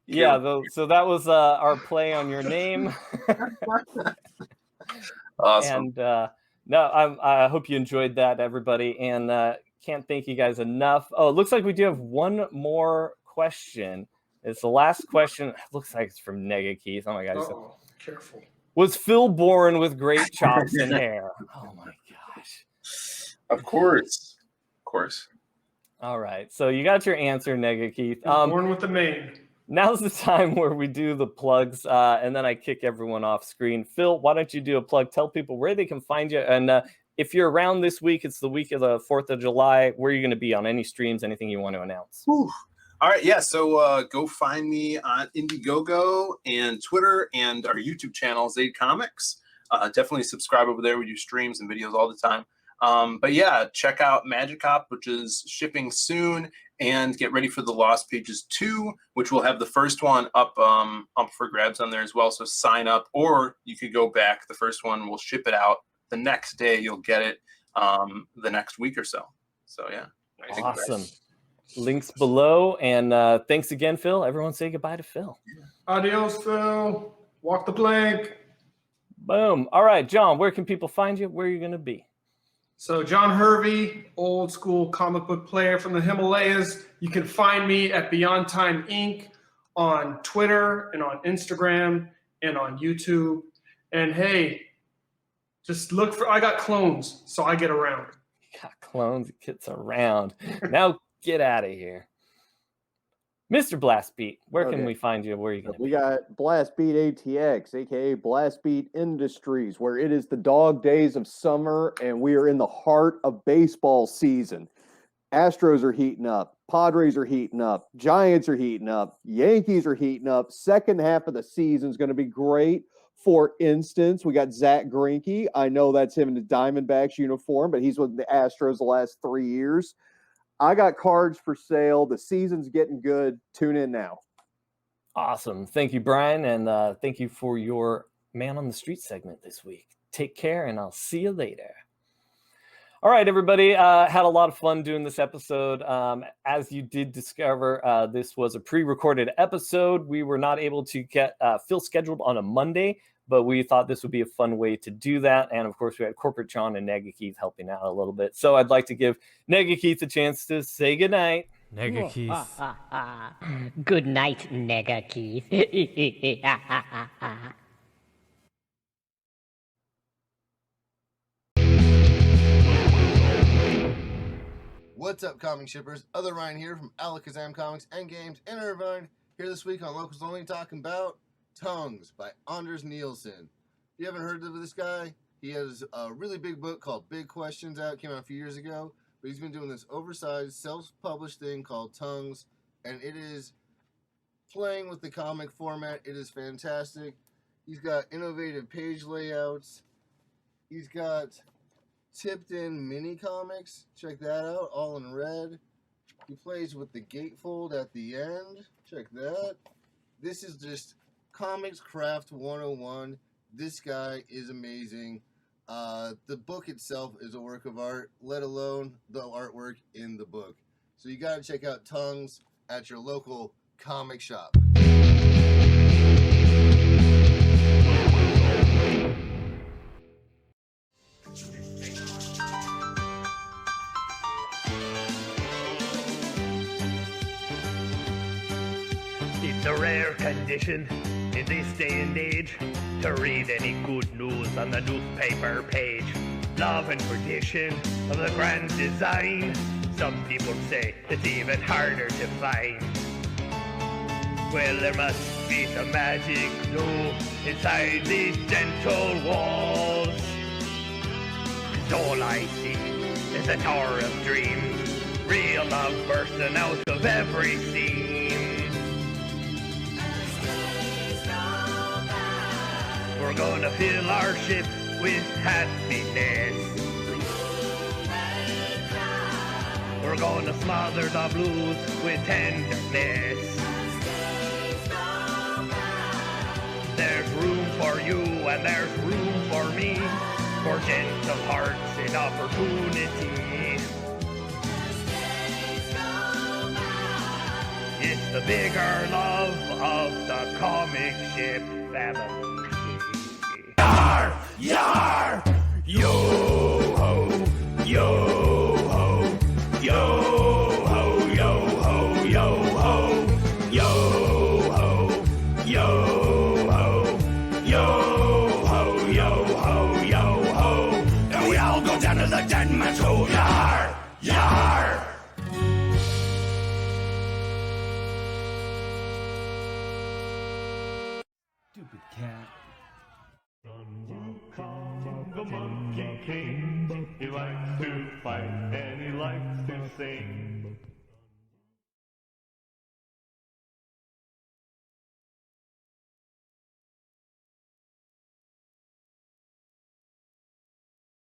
Yeah, so that was our play on your name. Awesome. And I hope you enjoyed that, everybody. And can't thank you guys enough. Oh, it looks like we do have one more question. It's the last question. It looks like it's from Nega Keith. Oh my God. Uh-oh. Careful. Was Phil born with great chops and hair? Oh my gosh. Of course. Of course. All right. So you got your answer, Nega Keith. Born with the mane. Now's the time where we do the plugs, and then I kick everyone off screen. Phil, why don't you do a plug? Tell people where they can find you. And if you're around this week, it's the week of the 4th of July. Where are you going to be on any streams, anything you want to announce? Whew. All right. Yeah. So go find me on Indiegogo and Twitter and our YouTube channel, Zade Comics. Definitely subscribe over there. We do streams and videos all the time. But yeah, check out Magic Hop, which is shipping soon, and get ready for the Lost Pages 2, which will have the first one up for grabs on there as well. So sign up, or you could go back. The first one will ship it out the next day. You'll get it the next week or so. So yeah. Awesome. Links below. And thanks again, Phil. Everyone say goodbye to Phil. Adios, Phil. Walk the plank. Boom. All right, John, where can people find you? Where are you going to be? So John Hervey, old school comic book player from the Himalayas. You can find me at Beyond Time Inc. on Twitter and on Instagram and on YouTube. And hey, just look for, I got clones, so I get around. You got clones, it gets around. Now get out of here. Mr. Blastbeat, where can we find you? Where are you going to be? We got Blastbeat ATX, aka Blastbeat Industries, where it is the dog days of summer and we are in the heart of baseball season. Astros are heating up, Padres are heating up, Giants are heating up, Yankees are heating up. Second half of the season is going to be great. For instance, we got Zach Greinke. I know that's him in the Diamondbacks uniform, but he's with the Astros the last 3 years. I got cards for sale. The season's getting good. Tune in now. Awesome. Thank you, Brian. And thank you for your Man on the Street segment this week. Take care, and I'll see you later. All right, everybody. Had a lot of fun doing this episode. As you did discover, this was a pre-recorded episode. We were not able to get Phil scheduled on a Monday, but we thought this would be a fun way to do that. And of course, we had Corporate John and Nega Keith helping out a little bit. So I'd like to give Nega Keith a chance to say goodnight. Nega Keith. Good night, Nega Keith. What's up, comic shippers? Other Ryan here from ALAKAZAM Comics and Games in Irvine. Here this week on Locals Only, talking about Tongues by Anders Nielsen. If you haven't heard of this guy, he has a really big book called Big Questions out. Came out a few years ago. But he's been doing this oversized, self-published thing called Tongues. And it is playing with the comic format. It is fantastic. He's got innovative page layouts. He's got tipped in mini comics. Check that out, all in red. He plays with the gatefold at the end. Check that. This is just Comics Craft 101. This guy is amazing. The book itself is a work of art, let alone the artwork in the book. So you got to check out Tongues at your local comic shop. It's a rare condition in this day and age to read any good news on the newspaper page. Love and tradition of the grand design. Some people say it's even harder to find. Well, there must be some magic glue inside these gentle walls. 'Cause all I see is a tower of dreams, real love bursting out of every seam. We're gonna fill our ship with happiness. We're gonna smother the blues with tenderness. There's room for you and there's room for me, for gentle hearts and opportunity. It's the bigger love of the comic ship family. Yar! Yar! Yo ho! Yo ho! Yo ho! Yo ho! Yo ho! Yo ho! Yo ho! Yo ho! Yo ho! Yo ho! And we all go down to the dead man's hole. Yar! Yar! Stupid cat. The Monkey King, he likes to fight and he likes to sing.